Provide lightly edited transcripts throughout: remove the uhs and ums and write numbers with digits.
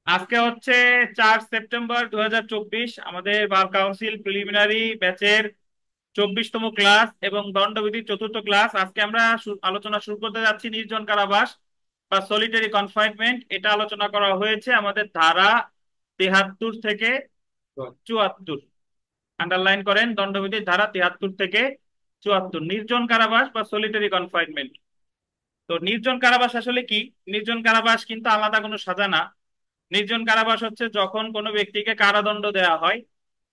আজকে হচ্ছে 4 সেপ্টেম্বর 2024। আমাদের বার কাউন্সিল প্রিলিমিনারি ব্যাচের 24তম ক্লাস এবং দণ্ডবিধির চতুর্থ ক্লাস। আজকে আমরা আলোচনা শুরু করতে যাচ্ছি নির্জন কারাবাস বা সলিটারি কনফাইনমেন্ট। এটা আলোচনা করা হয়েছে আমাদের ধারা 73 থেকে 74। আন্ডারলাইন করেন, দণ্ডবিধির ধারা 73 থেকে 74, নির্জন কারাবাস বা সলিটারি কনফাইনমেন্ট। তো নির্জন কারাবাস আসলে কি? নির্জন কারাবাস কিন্তু আলাদা কোনো সাজা না। নির্জন কারাবাস হচ্ছে যখন কোনো ব্যক্তিকে কারাদণ্ড দেওয়া হয়,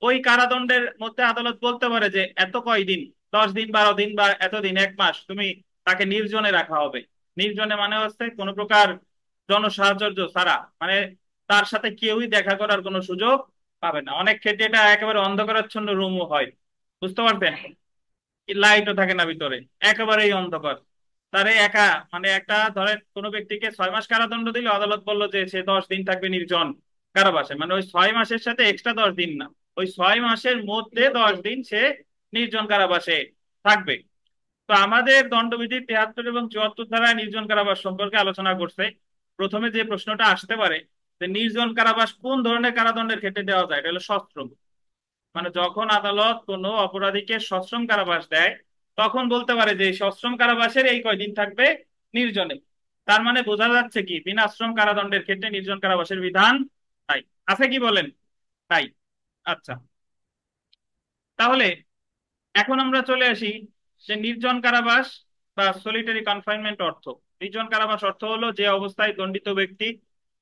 ওই কারাদণ্ডের মধ্যে আদালত বলতে পারে যে এত কয়দিন, 10 দিন, 12 দিন বা এতদিন, 1 মাস তুমি তাকে নির্জনে রাখা হবে। নির্জনে মানে হচ্ছে কোনো প্রকার জনসাহায্য ছাড়া, মানে তার সাথে কেউই দেখা করার কোনো সুযোগ পাবে না। অনেক ক্ষেত্রে এটা একেবারে অন্ধকারাচ্ছন্ন রুমও হয়, বুঝতে পারছেন? লাইটও থাকে না ভিতরে, একেবারেই অন্ধকার। তারে একা, মানে একটা ধরেন কোনো ব্যক্তিকে 6 মাস কারাদণ্ড দিলে আদালত বললো যে সে 10 দিন থাকবে নির্জন কারাবাসে, মানে ওই 6 মাসের সাথে এক্সট্রা 10 দিন না, ওই 6 মাসের মধ্যে 10 দিন সে নির্জন কারাবাসে থাকবে। তো আমাদের দণ্ডবিধির 73 এবং 74 ধারায় নির্জন কারাবাস সম্পর্কে আলোচনা করছে। প্রথমে যে প্রশ্নটা আসতে পারে যে নির্জন কারাবাস কোন ধরনের কারাদণ্ডের ক্ষেত্রে দেওয়া যায়, এটা হলো সশ্রম। মানে যখন আদালত কোনো অপরাধীকে সশ্রম কারাবাস দেয়, তখন বলতে পারে যে এই সশ্রম কারাবাসের এই কয়দিন থাকবে নির্জনে। তার মানে বোঝা যাচ্ছে কি বিনা আশ্রম কারাদণ্ডের ক্ষেত্রে নির্জন কারাবাসের বিধান তাই আছে, কি বলেন? তাই। আচ্ছা, তাহলে এখন আমরা চলে আসি যে নির্জন কারাবাস বা সলিটারি কনফাইনমেন্ট অর্থ। নির্জন কারাবাস অর্থ হলো যে অবস্থায় দণ্ডিত ব্যক্তি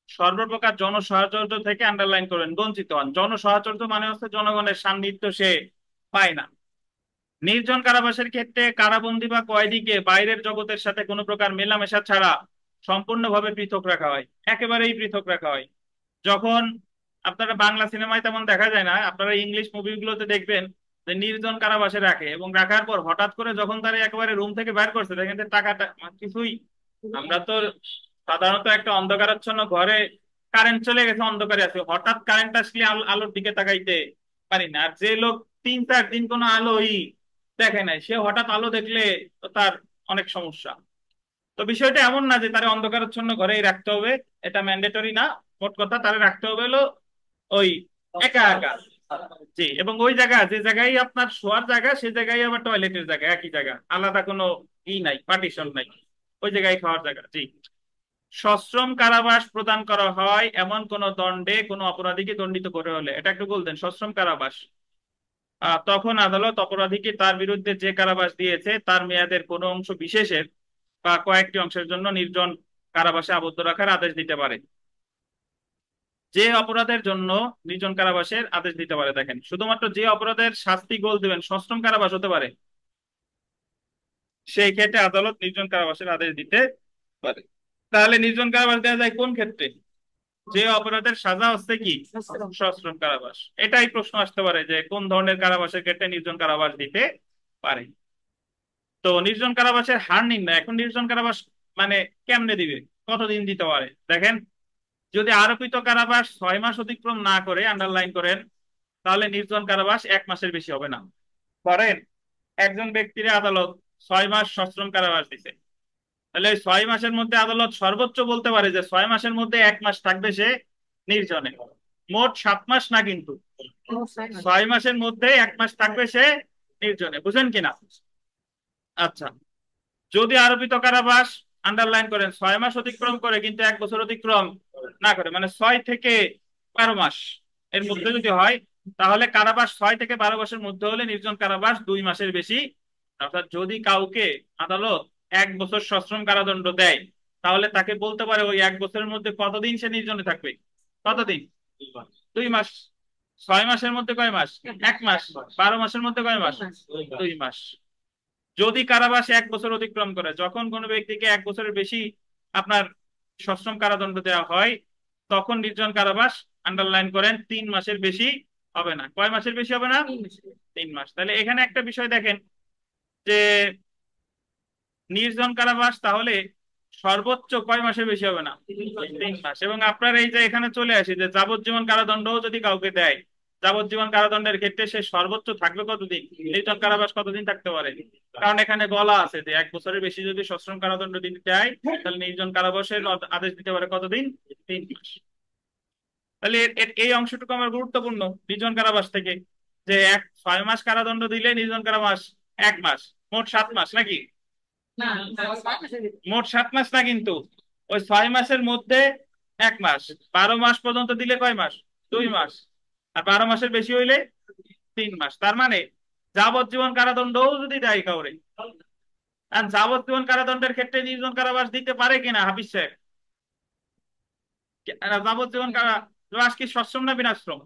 সর্বপ্রকার জনসাহায্য থেকে, আন্ডারলাইন করেন, বঞ্চিত হন। জনসাহায্য মানে হচ্ছে জনগণের সান্নিধ্য সে পায় না। নির্জন কারাবাসের ক্ষেত্রে কারাবন্দী বা কয়েদিকে বাইরের জগতের সাথে কোনো প্রকার মেলামেশা ছাড়া সম্পূর্ণভাবে পৃথক রাখা হয়, একেবারেই পৃথক রাখা হয়। যখন আপনারা বাংলা সিনেমায় তেমন দেখা যায় না, আপনারা ইংলিশ মুভিগুলোতে দেখবেন যে নির্জন কারাবাসে রাখে এবং রাখার পর হঠাৎ করে যখন তারা একেবারে রুম থেকে বের করছে দেখেন যে টাকাটা কিছুই, আমরা তো সাধারণত একটা অন্ধকারাচ্ছন্ন ঘরে কারেন্ট চলে গেছে, অন্ধকারে আছে, হঠাৎ কারেন্ট আসলে আলোর দিকে তাকাইতে পারি না। আর যে লোক 3-4 দিন কোনো আলোই দেখে নাই, সে হঠাৎ আলো দেখলে তো তার অনেক সমস্যা। তো বিষয়টা এমন না যে তারা অন্ধকারাচ্ছন্ন ঘরেই রাখতে হবে, এটা ম্যান্ডেটরি না। মোট কথা তারা রাখতে হবে হলো ওই একা একা। জি, এবং ওই জায়গা, যে জায়গায় আপনার শোয়ার জায়গা, সে জায়গায় আবার টয়লেটের জায়গা, একই জায়গা, আলাদা কোনো ই নাই, পার্টিশন নাই, ওই জায়গায় খাওয়ার জায়গা। জি। সশ্রম কারাবাস প্রদান করা হয় এমন কোন দণ্ডে কোনো অপরাধীকে দণ্ডিত করে হলে, এটা একটু বলতেন, সশ্রম কারাবাস তখন আদালত অপরাধীকে তার বিরুদ্ধে যে কারাবাস দিয়েছে তার মেয়াদের কোনো অংশ বিশেষের বা কয়েকটি অংশের জন্য নির্জন কারাবাসে আবদ্ধ রাখার আদেশ দিতে পারে। যে অপরাধের জন্য নির্জন কারাবাসের আদেশ দিতে পারে, দেখেন, শুধুমাত্র যে অপরাধের শাস্তি গোল দেবেন সশ্রম কারাবাস হতে পারে, সেই ক্ষেত্রে আদালত নির্জন কারাবাসের আদেশ দিতে পারে। তাহলে নির্জন কারাবাস দেওয়া যায় কোন ক্ষেত্রে? যে অপরাধের সাজা হচ্ছে কি সশ্রম কারাবাস। এটাই প্রশ্ন আসতে পারে যে কোন ধরনের কারাবাসের ক্ষেত্রে নির্জন কারাবাস দিতে পারে। তো নির্জন কারাবাসের হার নির্ণয়, এখন নির্জন কারাবাস মানে কেমনে দিবে, কতদিন দিতে পারে? দেখেন, যদি আরোপিত কারাবাস 6 মাস অতিক্রম না করে, আন্ডারলাইন করেন, তাহলে নির্জন কারাবাস 1 মাসের বেশি হবে না। ধরেন একজন ব্যক্তির আদালত 6 মাস সশ্রম কারাবাস দিছে, তাহলে ওই 6 মাসের মধ্যে আদালত সর্বোচ্চ বলতে পারে যে 6 মাসের মধ্যে 1 মাস থাকবে সে নির্জনে। মোট 7 মাস না কিন্তু, 6 মাসের মধ্যে 1 মাস থাকবে সে নির্জনে, বুঝেন কিনা? আচ্ছা, যদি আরোপিত কারাবাস, আন্ডারলাইন করেন, 6 মাস অতিক্রম করে কিন্তু 1 বছর অতিক্রম না করে, মানে 6 থেকে 12 মাস এর মধ্যে যদি হয়, তাহলে কারাবাস 6 থেকে 12 মাসের মধ্যে হলে নির্জন কারাবাস 2 মাসের বেশি। অর্থাৎ যদি কাউকে আদালত 1 বছর সশ্রম কারাদণ্ড দেয়, তাহলে তাকে বলতে পারে ওই 1 বছরের মধ্যে কতদিন সে নির্জনে থাকবে, কতদিন? 2 মাস। 6 মাসের মধ্যে কয় মাস? 1 মাস। 12 মাসের মধ্যে কয় মাস? 2 মাস। যদি কারাবাস 1 বছর অতিক্রম করে, যখন কোনো ব্যক্তিকে 1 বছরের বেশি আপনার সশ্রম কারাদণ্ড দেওয়া হয়, তখন নির্জন কারাবাস, আন্ডারলাইন করেন, 3 মাসের বেশি হবে না। কয় মাসের বেশি হবে না? 3 মাস। তাহলে এখানে একটা বিষয় দেখেন যে নির্জন কারাবাস তাহলে সর্বোচ্চ কয় মাসের বেশি হবে না? 3 মাস। এবং আপনার এই যে এখানে চলে আসি যে যাবজ্জীবন কারাদণ্ডও যদি কাউকে দেয়, যাবজ্জীবন কারাদণ্ডের ক্ষেত্রে সে সর্বোচ্চ থাকবে কতদিন, নির্জন কারাবাস কতদিন থাকতে পারে? কারণ এখানে বলা আছে যে 1 বছরের বেশি যদি সশ্রম কারাদণ্ড দিতে চায় তাহলে নির্জন কারাবাসের আদেশ দিতে পারে কতদিন, 3 মাস। তাহলে এই অংশটুকু আমার গুরুত্বপূর্ণ নির্জন কারাবাস থেকে, যে 6 মাস কারাদণ্ড দিলে নির্জন কারাবাস 1 মাস, মোট 7 মাস নাকি? না, 6 মাসের ভিতরে। মোট 7 মাস না, কিন্তু ওই 6 মাসের মধ্যে 1 মাস, 12 মাস পর্যন্ত দিলে কয় মাস, 2 মাস, আর 12 মাসের বেশি হইলে 3 মাস। তার মানে যাবজ্জীবন কারাদণ্ডও যদি দেয় কাউরে, আর যাবজ্জীবন কারাদণ্ডের ক্ষেত্রে নির্জন কারাবাস দিতে পারে কিনা হাফিজ সাহেব? যাবজ্জীবন কারাবাস কি সশ্রম না বিনাশ্রম?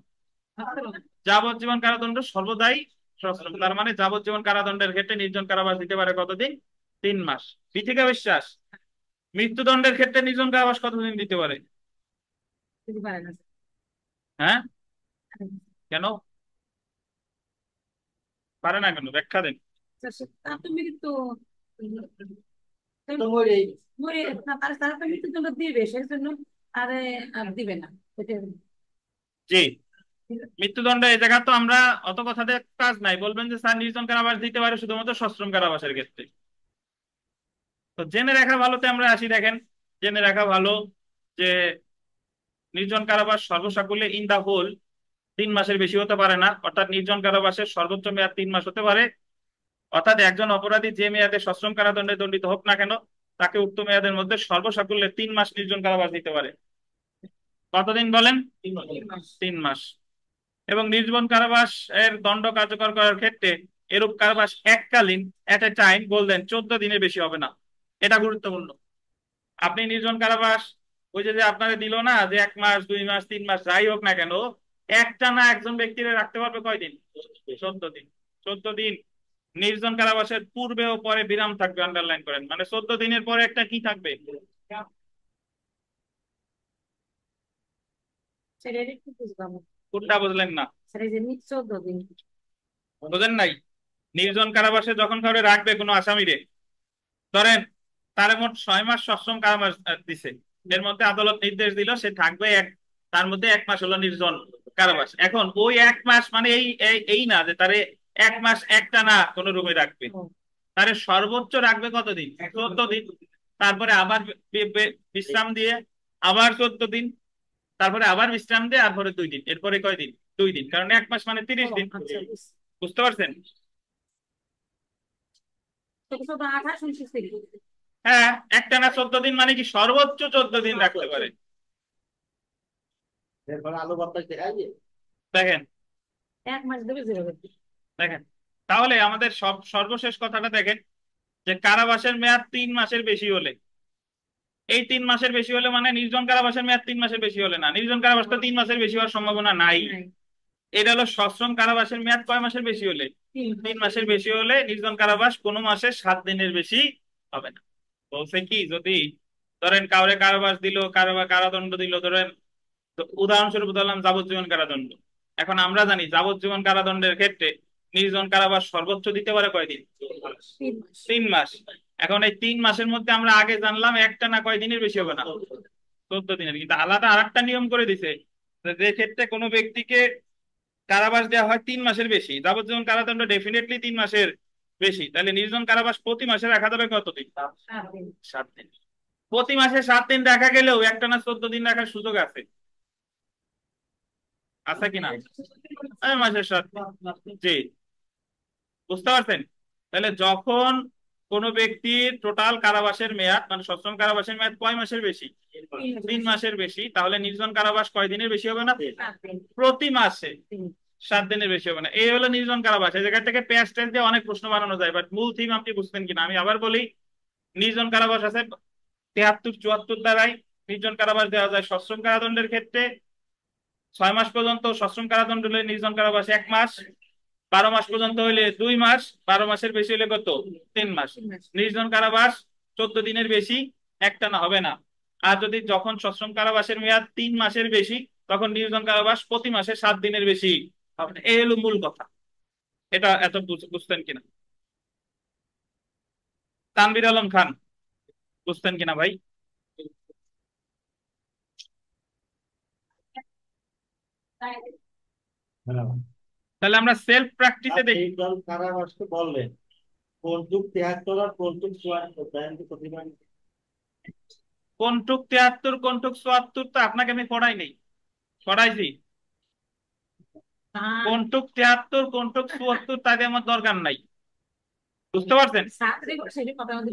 যাবজ্জীবন কারাদণ্ড সর্বদাই সশ্রম। তার মানে যাবজ্জীবন কারাদণ্ডের ক্ষেত্রে নির্জন কারাবাস দিতে পারে কতদিন, 3 মাস। বিথিকা বিশ্বাস, মৃত্যুদণ্ডের ক্ষেত্রে নির্জন কারাবাস কতদিন দিতে পারে? দিতে পারে না। হ্যাঁ, কেন পারে না, কেন ব্যাখ্যা দেন। তার তো মৃত্যু, তো মরে মরে না, তারা তো মৃত্যুদণ্ড দিবে, সেই জন্য আরে আর দিবে না। জি, মৃত্যুদণ্ড এই জায়গা তো আমরা অত কথাতে কাজ নাই, বলবেন যে স্যার নির্জন কারাবাস দিতে পারে শুধুমাত্র সশ্রম কারাবাসের ক্ষেত্রে। তো জেনে রাখা ভালোতে আমরা আসি, দেখেন জেনে রাখা ভালো যে নির্জন কারাবাস সর্বসাকুল্যে ইন দা হোল 3 মাসের বেশি হতে পারে না, অর্থাৎ নির্জন কারাবাসের সর্বোচ্চ মেয়াদ 3 মাস হতে পারে। অর্থাৎ একজন অপরাধী যে মেয়াদে সশ্রম কারাদণ্ডে দণ্ডিত হোক না কেন, তাকে উক্ত মেয়াদের মধ্যে সর্বসাকুল্যে 3 মাস নির্জন কারাবাস দিতে পারে। কতদিন বলেন, 3 মাস। এবং নির্জীবন কারাবাস এর দণ্ড কার্যকর করার ক্ষেত্রে এরূপ কারাবাস এককালীন, এট এ টাইম, বললেন 14 দিনের বেশি হবে না। এটা গুরুত্বপূর্ণ। আপনি নির্জন কারাবাস ওই যে যে আপনারা দিল না যে 1 মাস 2 মাস 3 মাস যাই হোক না কেন, একটা না একজন ব্যক্তিরে রাখতে পারবে কয়দিন, 14 দিন। 14 দিন। নির্জন কারাবাসের পূর্বে ও পরে বিরাম থাকবে, আন্ডারলাইন করেন, মানে 14 দিনের পরে একটা কি থাকবে, সেটা একটু বুঝলাম। কোনটা বুঝলেন না? সেটা যে 14 দিন। বুঝেন নাই? নির্জন কারাবাসে যখন কাউরে রাখবে কোনো আসামিরে, ধরেন তার মোট 6 মাস সশ্রম কারাবাস দিছে, এর মধ্যে আদালত নির্দেশ দিল সে থাকবে তার মধ্যে 1 মাস হলো নির্জন কারাবাস। এখন ওই 1 মাস মানে এই এই এই না যে তারে 1 মাস একটা না কোনো রুমে রাখবে, তারে সর্বোচ্চ রাখবে কতদিন, 14 দিন। তারপরে আবার বিশ্রাম দিয়ে আবার 14 দিন, তারপরে আবার বিশ্রাম দিয়ে তারপরে 2 দিন, এরপরে কয়দিন, 2 দিন, কারণ 1 মাস মানে 30 দিন। আচ্ছা, বুঝতে পারছেন? ছোট ছোট 28, 29 দিন। হ্যাঁ, একটানা 14 দিন মানে কি সর্বোচ্চ 14 দিন রাখতে পারে। দেখেন, 1 মাস দেবে যেভাবে। দেখেন তাহলে আমাদের সর্বশেষ কথাটা দেখেন, যে কারাবাসের মেয়াদ 3 মাসের বেশি হলে, এই 3 মাসের বেশি হলে মানে নির্জন কারাবাসের মেয়াদ 3 মাসের বেশি হলে না, নির্জন কারাবাস তো 3 মাসের বেশি হওয়ার সম্ভাবনা নাই। এটা হলো সশ্রম কারাবাসের মেয়াদ কয় মাসের বেশি হলে, 3 মাসের বেশি হলে নির্জন কারাবাস কোনো মাসে 7 দিনের বেশি হবে না। বলছে কি, যদি ধরেন কাউরে কারাবাস দিল, কারাদণ্ড দিল, ধরেন তো উদাহরণস্বরূপ ধরলাম যাবজ্জীবন কারাদণ্ড। এখন আমরা জানি যাবজ্জীবন কারাদণ্ডের ক্ষেত্রে নির্জন কারাবাস সর্বোচ্চ দিতে পারে কয়দিন, 3 মাস। 3 মাস। এখন এই 3 মাসের মধ্যে আমরা আগে জানলাম একটা না কয়দিনের বেশি হবে না, 14 দিনের। কিন্তু আলাদা আরেকটা নিয়ম করে দিছে, যে ক্ষেত্রে কোনো ব্যক্তিকে কারাবাস দেওয়া হয় 3 মাসের বেশি, যাবজ্জীবন কারাদণ্ড ডেফিনেটলি 3 মাসের বেশি, তাহলে নির্জন কারাবাস প্রতি মাসে রাখা যাবে কতদিন, 7 দিন। 7 দিন। প্রতি মাসে 7 দিন রাখা গেলেও একটা না 14 দিন রাখার সুযোগ আছে, আছে কিনা? মাসের 7 দিন। জি, বুঝতে পারছেন? তাহলে যখন কোনো ব্যক্তির টোটাল কারাবাসের মেয়াদ মানে সশ্রম কারাবাসের মেয়াদ কয় মাসের বেশি, 3 মাসের বেশি, তাহলে নির্জন কারাবাস কয় দিনের বেশি হবে না, 7 দিন। প্রতি মাসে 7 দিনের বেশি হবে না। এই হলো নির্জন কারাবাস। এই জায়গা থেকে পেঁয়াজ টেস্ট দিয়ে অনেক প্রশ্ন বানানো যায়, বাট মূল থিম আপনি বুঝতেন কিনা আমি আবার বলি। নির্জন কারাবাস আছে 73 74 দ্বারাই। নির্জন কারাবাস দেওয়া যায় সশ্রম কারাদণ্ডের ক্ষেত্রে 6 মাস পর্যন্ত, সশ্রম কারাদণ্ড হলে নির্জন কারাবাস 1 মাস, 12 মাস পর্যন্ত হইলে 2 মাস, 12 মাসের বেশি হলে কত, 3 মাস। নির্জন কারাবাস 14 দিনের বেশি একটানা হবে না। আর যদি যখন সশ্রম কারাবাসের মেয়াদ 3 মাসের বেশি, তখন নির্জন কারাবাস প্রতি মাসে 7 দিনের বেশি হবে না। এই হলো মূল কথা। এটা এত বুঝতেন কিনা? তানভীর আলম খান, বুঝতেন কিনা ভাই? হ্যাঁ। তাহলে আমরা সেলফ প্র্যাকটিসে আর দেখি। এই দল কারা আসতে বললেন কৌতুক 73 আর কৌতুক 74 তাই আমি তো প্রতিবার। কোনটুক 73 কোনটুক 74 তো আপনাকে আমি পড়াই নেই, পড়াইছি। কোনটুক 73 কোনটুক 74 তাতে আমার দরকার নাই, বুঝতে পারছেন? ছাত্রী সেটা মোটামুটি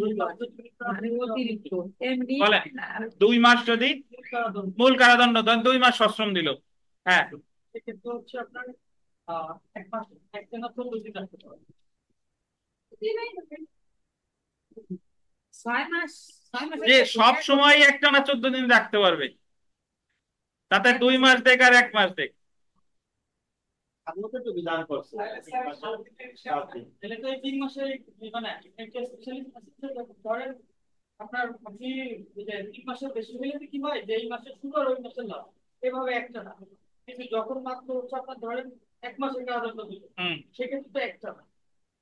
মানে অতিরিক্ত এমনি বলেন, আর 2 মাস যদি মূল কারাদণ্ড দেন, 2 মাস সশ্রম দিল, হ্যাঁ, সেক্ষেত্রে হচ্ছে আপনার 1 মাস, একটানা 14 দিন রাখতে পারবেন। 6 মাস, 6 মাসের যে বেশি সব এক সময় বছর। একটানা 14 দিন রাখতে পারবে, তাতে এক 2 মাস বছর দেখ আর 1 মাস দেখ। আদালতে তো বিধান করছে 1 মাসে 7 দিন। তাহলে তো এই 3 মাসে মানে একটা স্পেশালিস্ট আছে ধরেন আপনার আপনি যে 3 মাসের বেশি হলে কি হয় যে এই মাসে শুরু আর ওই মাসে লাভ, এভাবে একটা না। কিন্তু যখন মাত্র হচ্ছে আপনার ধরেন 1 মাসের কারাদণ্ড দিল, হুম। সেক্ষেত্রে তো একটা না,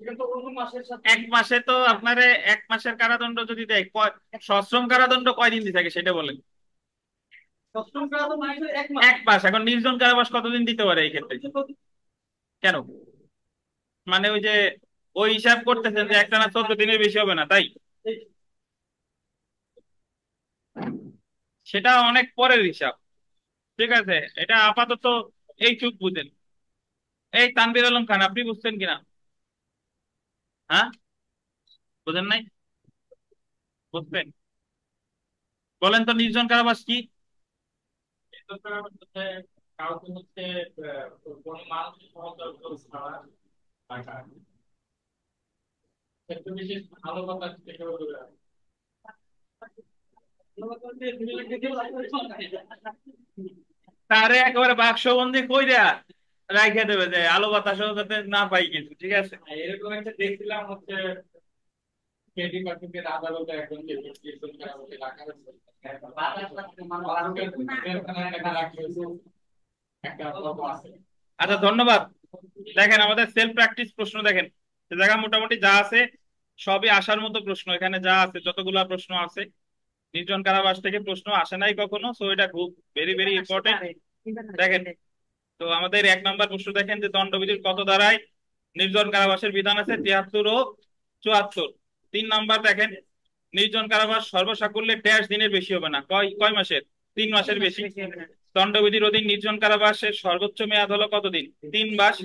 এটা তো অন্য মাসের সাথে। 1 মাসে তো আপনারে 1 মাসের কারাদণ্ড যদি দেয়, সশ্রম কারাদণ্ড কয়দিন দিতে থাকে সেটা বলেন। সপ্তম কারাদণ্ড হচ্ছে 1 মাস। 1 মাস। এখন নির্জন কারাবাস কতদিন দিতে পারে এই ক্ষেত্রে? কেন? মানে ওই যে ওই হিসাব করতেছেন যে একটানা 14 দিনের বেশি হবে না, তাই? সেটা অনেক পরের হিসাব, ঠিক আছে। এটা আপাতত এইটুক বুঝেন। এই তানভীর আলম খান, আপনি বুঝছেন কিনা? হ্যাঁ, বুঝেন নাই? বুঝবেন, বলেন তো নির্জন কারাবাস কি? নির্জন কারাবাস হচ্ছে কাউকে হচ্ছে কোনো মানুষের সহযোগ ছাড়া রাখা, একটু বিশেষ ভালো কথা থেকে বলে রাখা। তারে একেবারে বাক্সবন্দি কইরা রাইখে দেবে যে আলো বাতাসও যাতে না পাই কিছু, ঠিক আছে। এরকম একটা দেখছিলাম হচ্ছে কেডি পার্কের আদালতে একজনকে ডিসমিস করা হচ্ছে, রাখা হচ্ছে একটা গল্প আছে। আচ্ছা, ধন্যবাদ। দেখেন আমাদের সেলফ প্র্যাকটিস প্রশ্ন দেখেন, সে জায়গা মোটামুটি যা আছে সবই আসার মতো প্রশ্ন, এখানে যা আছে যতগুলা প্রশ্ন আছে নির্জন কারাবাস থেকে প্রশ্ন আসে নাই কখনো, সো এটা খুব ভেরি ভেরি ইম্পর্টেন্ট। দেখেন, তো আমাদের 1 নম্বর প্রশ্ন দেখেন যে দণ্ডবিধির কত ধারায় নির্জন কারাবাসের বিধান আছে? 73 ও 74। 3 নম্বর দেখেন, নির্জন কারাবাস সর্বসাকুল্যে 1.5 দিনের বেশি হবে না, কয় কয় মাসের? 3 মাসের বেশি। দণ্ডবিধির অধীন নির্জন কারাবাসের সর্বোচ্চ মেয়াদ হলো কতদিন? 3 মাস।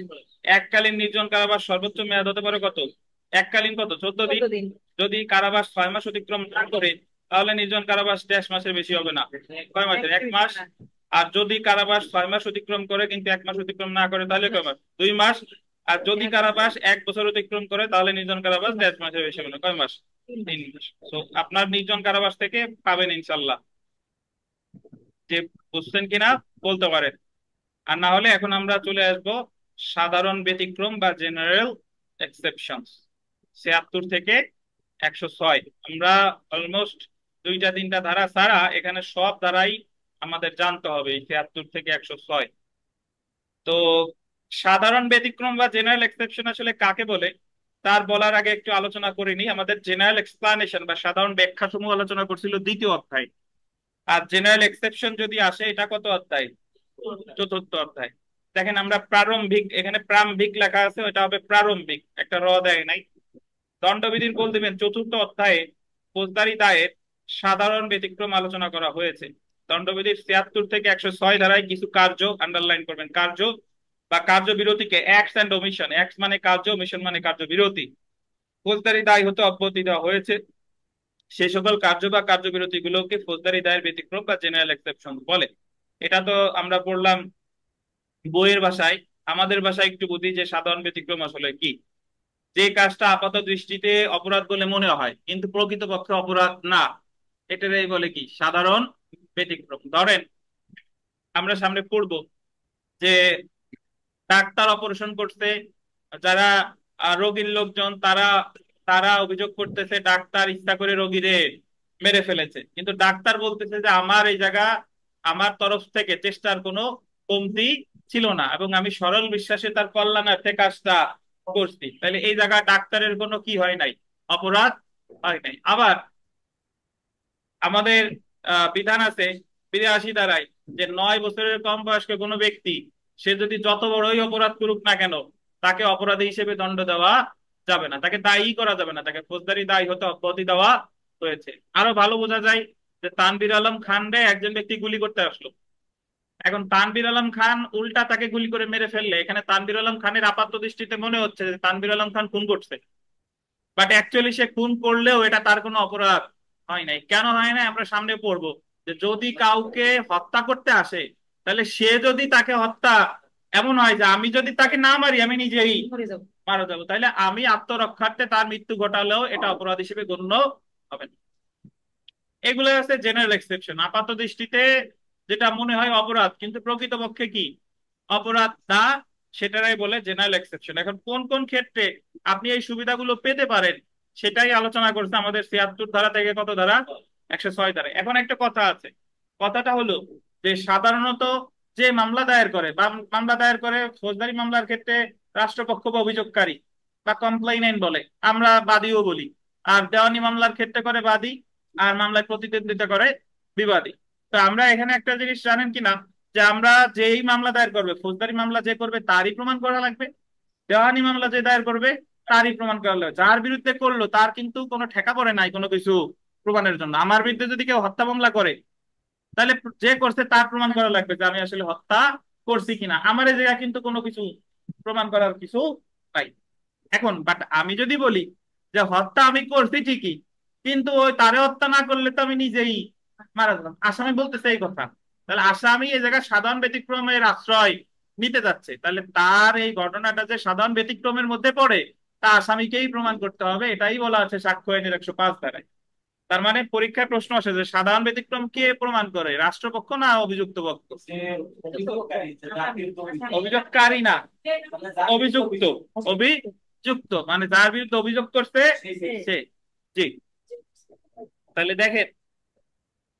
এককালীন নির্জন কারাবাস সর্বোচ্চ মেয়াদ হতে পারে কত? এককালীন কত? 14 দিন। কতদিন? যদি কারাবাস 6 মাস অতিক্রম না করে তাহলে নির্জন কারাবাস 1.5 মাসের বেশি হবে না, কয় মাসের? 1 মাস। আর যদি কারাবাস 6 মাস অতিক্রম করে কিন্তু 1 মাস অতিক্রম না করে তাহলে কয় মাস? 2 মাস। আর যদি কারাবাস 1 বছর অতিক্রম করে তাহলে নির্জন কারাবাস 1.5 মাসের বেশি হবে না, কয় মাস? 3 মাস। তো আপনার নির্জন কারাবাস থেকে পাবেন ইনশাল্লাহ। যে বুঝছেন কিনা বলতে পারেন। আর না হলে এখন আমরা চলে আসব সাধারণ ব্যতিক্রম বা জেনারেল এক্সেপশনস, 76 থেকে 106। আমরা অলমোস্ট 2-3টা ধারা ছাড়া এখানে সব ধারাই আমাদের জানতে হবে এই 76 থেকে 106। তো সাধারণ ব্যতিক্রম বা জেনারেল এক্সেপশন আসলে কাকে বলে তার বলার আগে একটু আলোচনা করে নিই। আমাদের জেনারেল এক্সপ্লানেশন বা সাধারণ ব্যাখ্যা সমূহ আলোচনা করছিল 2য় অধ্যায়। আর জেনারেল এক্সেপশন যদি আসে এটা কত অধ্যায়? 4র্থ অধ্যায়। দেখেন আমরা প্রারম্ভিক, এখানে প্রারম্ভিক লেখা আছে, ওটা হবে প্রারম্ভিক, একটা দেয় নাই। দণ্ডবিধির বল দিবেন 4র্থ অধ্যায়ে ফৌজদারি দায়ের সাধারণ ব্যতিক্রম আলোচনা করা হয়েছে। দণ্ডবিধির 76 থেকে 106 ধারায় কিছু কার্য, আন্ডারলাইন করবেন, কার্য বা কার্য বিরতিকে অ্যাক্টস এন্ড ওমিশন, অ্যাক্টস মানে কার্য, ওমিশন মানে কার্য বিরতি, ফৌজদারি দায় হতে অব্যাহতি দেওয়া হয়েছে। সেই সকল কার্য বা কার্যবিরতি গুলোকে ফৌজদারি দায়ের ব্যতিক্রম বা জেনারেল এক্সেপশন বলে। এটা তো আমরা পড়লাম বইয়ের ভাষায়। আমাদের ভাষায় একটু বুঝি যে সাধারণ ব্যতিক্রম আসলে কি। যে কাজটা আপাত দৃষ্টিতে অপরাধ বলে মনে হয় কিন্তু প্রকৃতপক্ষে অপরাধ না, এটারই বলে কি? সাধারণ ব্যতিক্রম। ধরেন আমরা সামনে পড়বো যে ডাক্তার অপারেশন করতে, যারা রোগীর লোকজন তারা তারা অভিযোগ করতেছে ডাক্তার ইচ্ছা করে রোগীরে মেরে ফেলেছে, কিন্তু ডাক্তার বলতেছে যে আমার এই জায়গা আমার তরফ থেকে চেষ্টার কোনো কমতি ছিল না এবং আমি সরল বিশ্বাসে তার কল্যাণার্থে কাজটা করছি। তাহলে এই জায়গা ডাক্তারের কোনো কি হয় নাই? অপরাধ হয় নাই। আবার আমাদের বিধান আছে 82 ধারায় যে 9 বছরের কম বয়স্ক কোনো ব্যক্তি সে যদি যত বড়ই অপরাধ করুক না কেন তাকে অপরাধী হিসেবে দণ্ড দেওয়া যাবে না, তাকে দায়ী করা যাবে না, তাকে ফৌজদারি দায়ী হতে অব্যাহতি দেওয়া হয়েছে। আরো ভালো বোঝা যায় যে তানভীর আলম খান রে একজন ব্যক্তি গুলি করতে আসলো, এখন তানভীর আলম খান উল্টা তাকে গুলি করে মেরে ফেললে এখানে তানভীর আলম খানের আপাত দৃষ্টিতে মনে হচ্ছে যে তানভীর আলম খান খুন করছে, বাট অ্যাকচুয়ালি সে খুন করলেও এটা তার কোনো অপরাধ হয় নাই। কেন হয় না আমরা সামনে পড়বো, যে যদি কাউকে হত্যা করতে আসে তাহলে সে যদি তাকে হত্যা এমন হয় যে আমি যদি তাকে না মারি আমি নিজেই মরে যাবো। মারা যাবো, তাহলে আমি আত্মরক্ষার্থে তার মৃত্যু ঘটালেও এটা অপরাধ হিসেবে গণ্য হবে না। এগুলো আছে জেনারেল এক্সেপশন, আপাত দৃষ্টিতে যেটা মনে হয় অপরাধ কিন্তু প্রকৃতপক্ষে কি অপরাধ না, সেটারাই বলে জেনারেল এক্সেপশন। এখন কোন কোন ক্ষেত্রে আপনি এই সুবিধাগুলো পেতে পারেন সেটাই আলোচনা করছে আমাদের ৭৬ ধারা থেকে কত ধারা, ১০৬ ধারা। এখন একটা কথা আছে, কথাটা হলো যে সাধারণত যে মামলা দায়ের করে বা মামলা দায়ের করে ফৌজদারি মামলার ক্ষেত্রে রাষ্ট্রপক্ষ বা অভিযোগকারী বা কমপ্লেইনেন্ট বলে, আমরা বাদীও বলি। আর দেওয়ানি মামলার ক্ষেত্রে করে বাদী, আর মামলায় প্রতিদ্বন্দ্বিতা করে বিবাদী। তো আমরা এখানে একটা জিনিস জানেন কিনা, যে আমরা যেই মামলা দায়ের করবে, ফৌজদারি মামলা যে করবে তারই প্রমাণ করা লাগবে, দেওয়ানি মামলা যে দায়ের করবে তারই প্রমাণ করা লাগবে। যার বিরুদ্ধে করলো তার কিন্তু কোনো ঠেকা পড়ে নাই কোনো কিছু প্রমাণের জন্য। আমার বিরুদ্ধে যদি কেউ হত্যা মামলা করে তাহলে যে করছে তার প্রমাণ করা লাগবে যে আমি আসলে হত্যা করছি কিনা, আমার এই জায়গায় কিন্তু কোনো কিছু প্রমাণ করার কিছু নাই। এখন বাট আমি যদি বলি যে হত্যা আমি করছি ঠিকই কিন্তু ওই তারে হত্যা না করলে তো আমি নিজেই মারা যেতাম, আসামি বলতেছে এই কথা, তাহলে আসামি এই জায়গায় সাধারণ ব্যতিক্রমের আশ্রয় নিতে যাচ্ছে, তাহলে তার এই ঘটনাটা যে সাধারণ ব্যতিক্রমের মধ্যে পড়ে তা আসামিকেই প্রমাণ করতে হবে, এটাই বলা আছে সাক্ষ্য আইনের ১০৫ ধারায়। তার মানে পরীক্ষায় প্রশ্ন আসে যে সাধারণ ব্যতিক্রম কে প্রমাণ করে, রাষ্ট্রপক্ষ না অভিযুক্ত পক্ষ? অভিযোগকারী না, অভিযুক্ত। অভিযুক্ত মানে যার বিরুদ্ধে অভিযোগ করছে সে। জি, তাহলে দেখেন,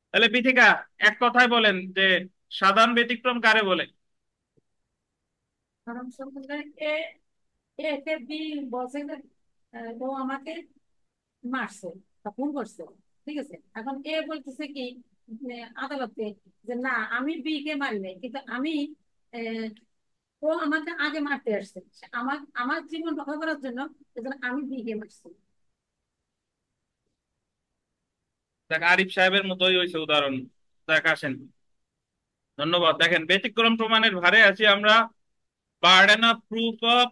তাহলে বিথিকা এক কথায় বলেন যে সাধারণ ব্যতিক্রম কারে বলে? কারণ সম্পূর্ণ এ একে বি বলছে যে ও আমাকে মারছে বা খুন করছে, ঠিক আছে। এখন এ বলতেছে কি আদালতে যে না আমি বি কে মারি নাই, কিন্তু আমি আহ, ও আমাকে আগে মারতে আসছে, আমার আমার জীবন রক্ষা করার জন্য এজন্য আমি বি কে মারছি। দেখ আরিফ সাহেবের মতোই হয়েছে উদাহরণ। দেখ আসেন, ধন্যবাদ। দেখেন ব্যতিক্রম প্রমাণের ভারে আছি আমরা, burden of proof of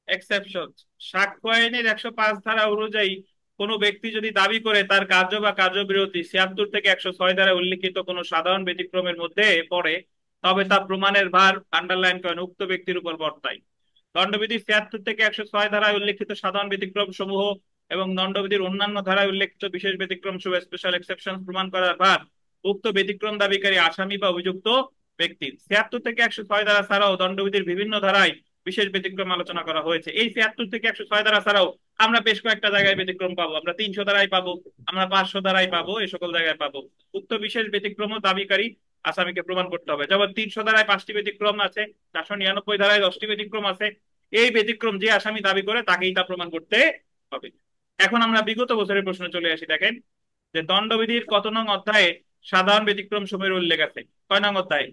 exception. সাক্ষ্য আইনের ১০৫ ধারা অনুযায়ী কোনো ব্যক্তি যদি দাবি করে তার কার্য বা কার্যবিরতি ৭৬ থেকে ১০৬ ধারায় উল্লিখিত কোনো সাধারণ ব্যতিক্রমের মধ্যে পড়ে, তবে তা প্রমাণের ভার আন্ডারলাইন করেন উক্ত ব্যক্তির উপর বর্তায়। দণ্ডবিধি ৭৬ থেকে ১০৬ ধারায় উল্লিখিত সাধারণ ব্যতিক্রম সমূহ এবং দণ্ডবিধির অন্যান্য ধারায় উল্লিখিত বিশেষ ব্যতিক্রম সমূহ স্পেশাল এক্সেপশন প্রমাণ করার ভার উক্ত ব্যতিক্রম দাবিকারী আসামি বা অভিযুক্ত ব্যক্তির। ৭৬ থেকে ১০৬ ধারা ছাড়াও দণ্ডবিধির বিভিন্ন ধারায় বিশেষ ব্যতিক্রম আলোচনা করা হয়েছে। এই ৭৬ থেকে ১০৬ ধারা ছাড়াও আমরা বেশ কয়েকটা জায়গায় ব্যতিক্রম পাবো, আমরা ৩০০ ধারায় পাবো, আমরা ৫০০ ধারায় পাবো, এই সকল জায়গায় পাবো। উক্ত বিশেষ ব্যতিক্রম দাবিকারী আসামিকে প্রমাণ করতে হবে। যেমন ৩০০ ধারায় ৫টি ব্যতিক্রম আছে, ৪৯৯ ধারায় ১০টি ব্যতিক্রম আছে। এই ব্যতিক্রম যে আসামি দাবি করে তাকেই তা প্রমাণ করতে হবে। এখন আমরা বিগত বছরের প্রশ্নে চলে আসি। দেখেন যে দণ্ডবিধির কত নং অধ্যায়ে সাধারণ ব্যতিক্রম সমূহের উল্লেখ আছে, কয় নং অধ্যায়ে?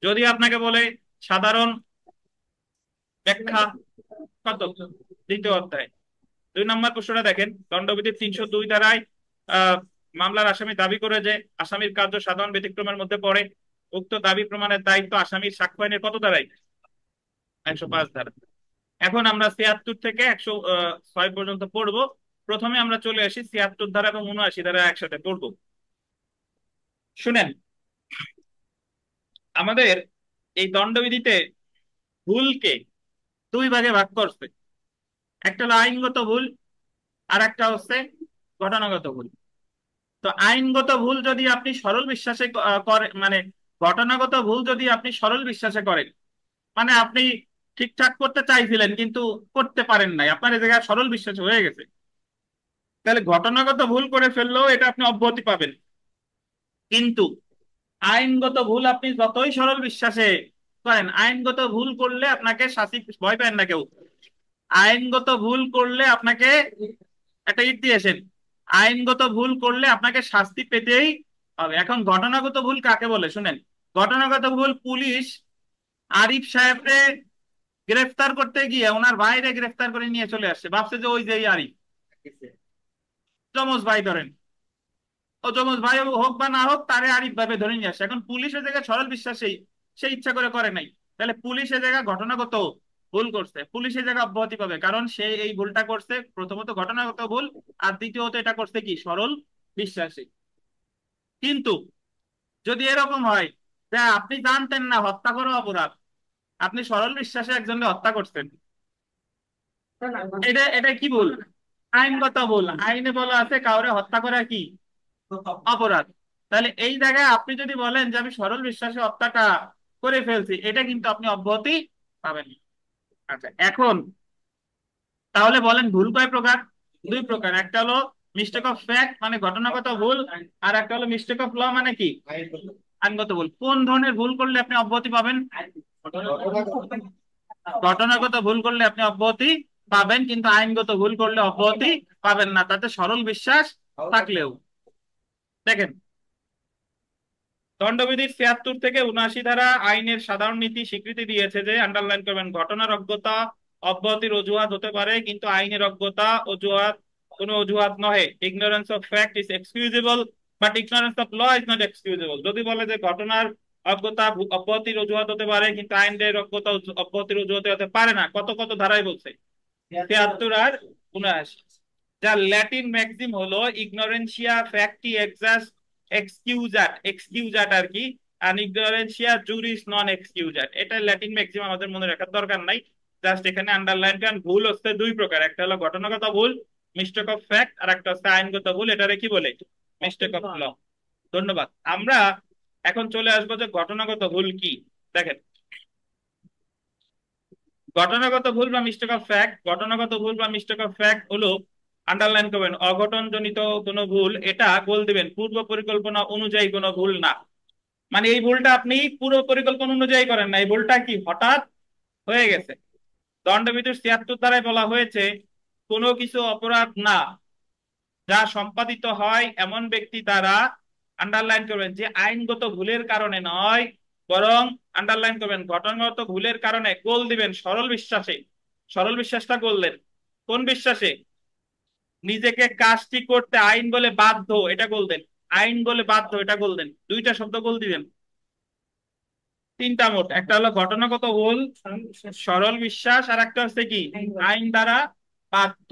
যদি আপনাকে বলে সাধারণ ব্যাখ্যা, কত? দ্বিতীয় অধ্যায়। ২ নম্বর প্রশ্নটা দেখেন, দণ্ডবিধির ৩০২ ধারায় মামলার আসামি দাবি করে যে আসামির কার্য সাধারণ ব্যতিক্রমের মধ্যে পড়ে, উক্ত দাবি প্রমাণের দায়িত্ব আসামির সাক্ষ্য আইনের কত ধারায়? ১০৫ ধারা। এখন আমরা ৭৬ থেকে ১০৬ পর্যন্ত পড়বো। প্রথমে আমরা চলে আসি ৭৬ ধারা এবং ৭৯ ধারা একসাথে পড়বো। শুনেন, আমাদের এই দণ্ডবিধিতে ভুলকে ২ ভাগে ভাগ করছে, একটা হলো আইনগত ভুল আর একটা হচ্ছে ঘটনাগত ভুল। তো আইনগত ভুল যদি আপনি সরল বিশ্বাসে করে, মানে ঘটনাগত ভুল যদি আপনি সরল বিশ্বাসে করেন, মানে আপনি ঠিকঠাক করতে চাইছিলেন কিন্তু করতে পারেন নাই, আপনার এই জায়গায় সরল বিশ্বাস হয়ে গেছে, তাহলে ঘটনাগত ভুল করে ফেললেও এটা আপনি অব্যাহতি পাবেন। কিন্তু আইনগত ভুল আপনি যতই সরল বিশ্বাসে করেন, আইনগত ভুল করলে আপনাকে শাস্তি, ভয় পায় না কেউ, আইনগত ভুল করলে আপনাকে একটা ইট দিয়েছেন, আইনগত ভুল করলে আপনাকে শাস্তি পেতেই হবে। এখন ঘটনাগত ভুল কাকে বলে শুনেন, ঘটনাগত ভুল পুলিশ আরিফ সাহেবরে গ্রেফতার করতে গিয়ে ওনার ভাইরে গ্রেফতার করে নিয়ে চলে আসছে, ভাবছে যে ওই যে এই আরিফ, যমজ ভাই ধরেন, ও যমজ ভাই হোক বা না হোক, তারে আরিফ ভাবে ধরে নিয়ে আসছে। এখন পুলিশের জায়গায় সরল বিশ্বাসেই সে ইচ্ছা করে করে নাই, তাহলে পুলিশের জায়গায় ঘটনাগত ভুল করছে, পুলিশের জায়গায় অব্যাহতি পাবে, কারণ সে এই ভুলটা করছে প্রথমত ঘটনাগত ভুল, আর দ্বিতীয়ত এটা করছে কি সরল বিশ্বাসী। কিন্তু যদি এরকম হয় যে আপনি জানতেন না হত্যা করা অপরাধ, আপনি সরল বিশ্বাসে একজনকে হত্যা করছেন, এটা এটা কি ভুল? আইনগত ভুল, আইনে বলা আছে কাউরে হত্যা করা কি অপরাধ। তাহলে এই জায়গায় আপনি যদি বলেন যে আমি সরল বিশ্বাসে হত্যাটা করে ফেলছি, এটা কিন্তু আপনি অব্যাহতি পাবেন না। আচ্ছা, এখন তাহলে বলেন ভুল কয় প্রকার? দুই প্রকার, একটা হলো মিস্টেক অফ ফ্যাক্ট মানে ঘটনাগত ভুল, আর একটা হলো মিস্টেক অফ ল মানে কি আইনগত ভুল। কোন ধরনের ভুল করলে আপনি অব্যাহতি পাবেন? ঘটনাগত ভুল করলে আপনি অব্যাহতি পাবেন, কিন্তু আইনগত ভুল করলে অব্যাহতি পাবেন না, তাতে সরল বিশ্বাস থাকলেও। দেখেন, দণ্ডবিধির 76 থেকে 79 ধারা আইনের সাধারণ নীতি স্বীকৃতি দিয়েছে যে, আন্ডারলাইন করবেন, ঘটনার অজ্ঞতা অব্যাহতির অজুহাত হতে পারে, কিন্তু আইনের অজ্ঞতা অজুহাত কোনো অজুহাত নহে। Ignorance of fact is excusable but ignorance of law is not excusable. যদি বলে যে ঘটনার অজ্ঞতা অব্যাহতির অজুহাত হতে পারে, কিন্তু আইনের অজ্ঞতা অব্যাহতির অজুহাত হতে পারে না, কত কত ধারায় বলছে, 73 আর 79। যার ল্যাটিন ম্যাক্সিম হলো ইগনোরেন্সিয়া ফ্যাক্টি এক্সাস এক্সকিউজাট, এক্সকিউজাট আর কি, আর ইগনোরেন্সিয়া জুরিস নন এক্সকিউজাট। এটা ল্যাটিন ম্যাক্সিম, আমাদের মনে রাখার দরকার নাই, জাস্ট এখানে আন্ডারলাইন করেন। ভুল হচ্ছে দুই প্রকার, একটা হলো ঘটনাগত ভুল মিস্টেক অফ ফ্যাক্ট, আর একটা হচ্ছে আইনগত ভুল, এটারে কি বলে মিস্টেক অফ ল। ধন্যবাদ। আমরা এখন চলে আসবো যে ঘটনাগত ভুল কি। দেখেন, ঘটনাগত ভুল বা মিস্টেক অফ ফ্যাক্ট, ঘটনাগত ভুল বা মিস্টেক অফ ফ্যাক্ট হলো, আন্ডারলাইন করবেন, অঘটনজনিত কোনো ভুল, এটা গোল দিবেন পূর্ব পরিকল্পনা অনুযায়ী কোনো ভুল না। মানে এই ভুলটা আপনি পূর্ব পরিকল্পনা অনুযায়ী করেন না, এই ভুলটা কি হঠাৎ হয়ে গেছে। দণ্ডবিধির 76 ধারায় বলা হয়েছে কোনো কিছু অপরাধ না যা সম্পাদিত হয় এমন ব্যক্তি দ্বারা, আন্ডারলাইন করবেন, যে আইনগত ভুলের কারণে নয়, বরং আন্ডারলাইন করবেন ঘটনাগত ভুলের কারণে, গোল দিবেন সরল বিশ্বাসে। সরল বিশ্বাসটা গোল দেন, কোন বিশ্বাসে? নিজেকে কাজটি করতে আইন বলে বাধ্য, এটা গোল দেন। আইন বলে বাধ্য, এটা গোল দেন। দুইটা শব্দ গোল দিবেন, তিনটা মোট, একটা হলো ঘটনাগত ভুল, সরল বিশ্বাস, আর একটা হচ্ছে কি আইন দ্বারা বাধ্য।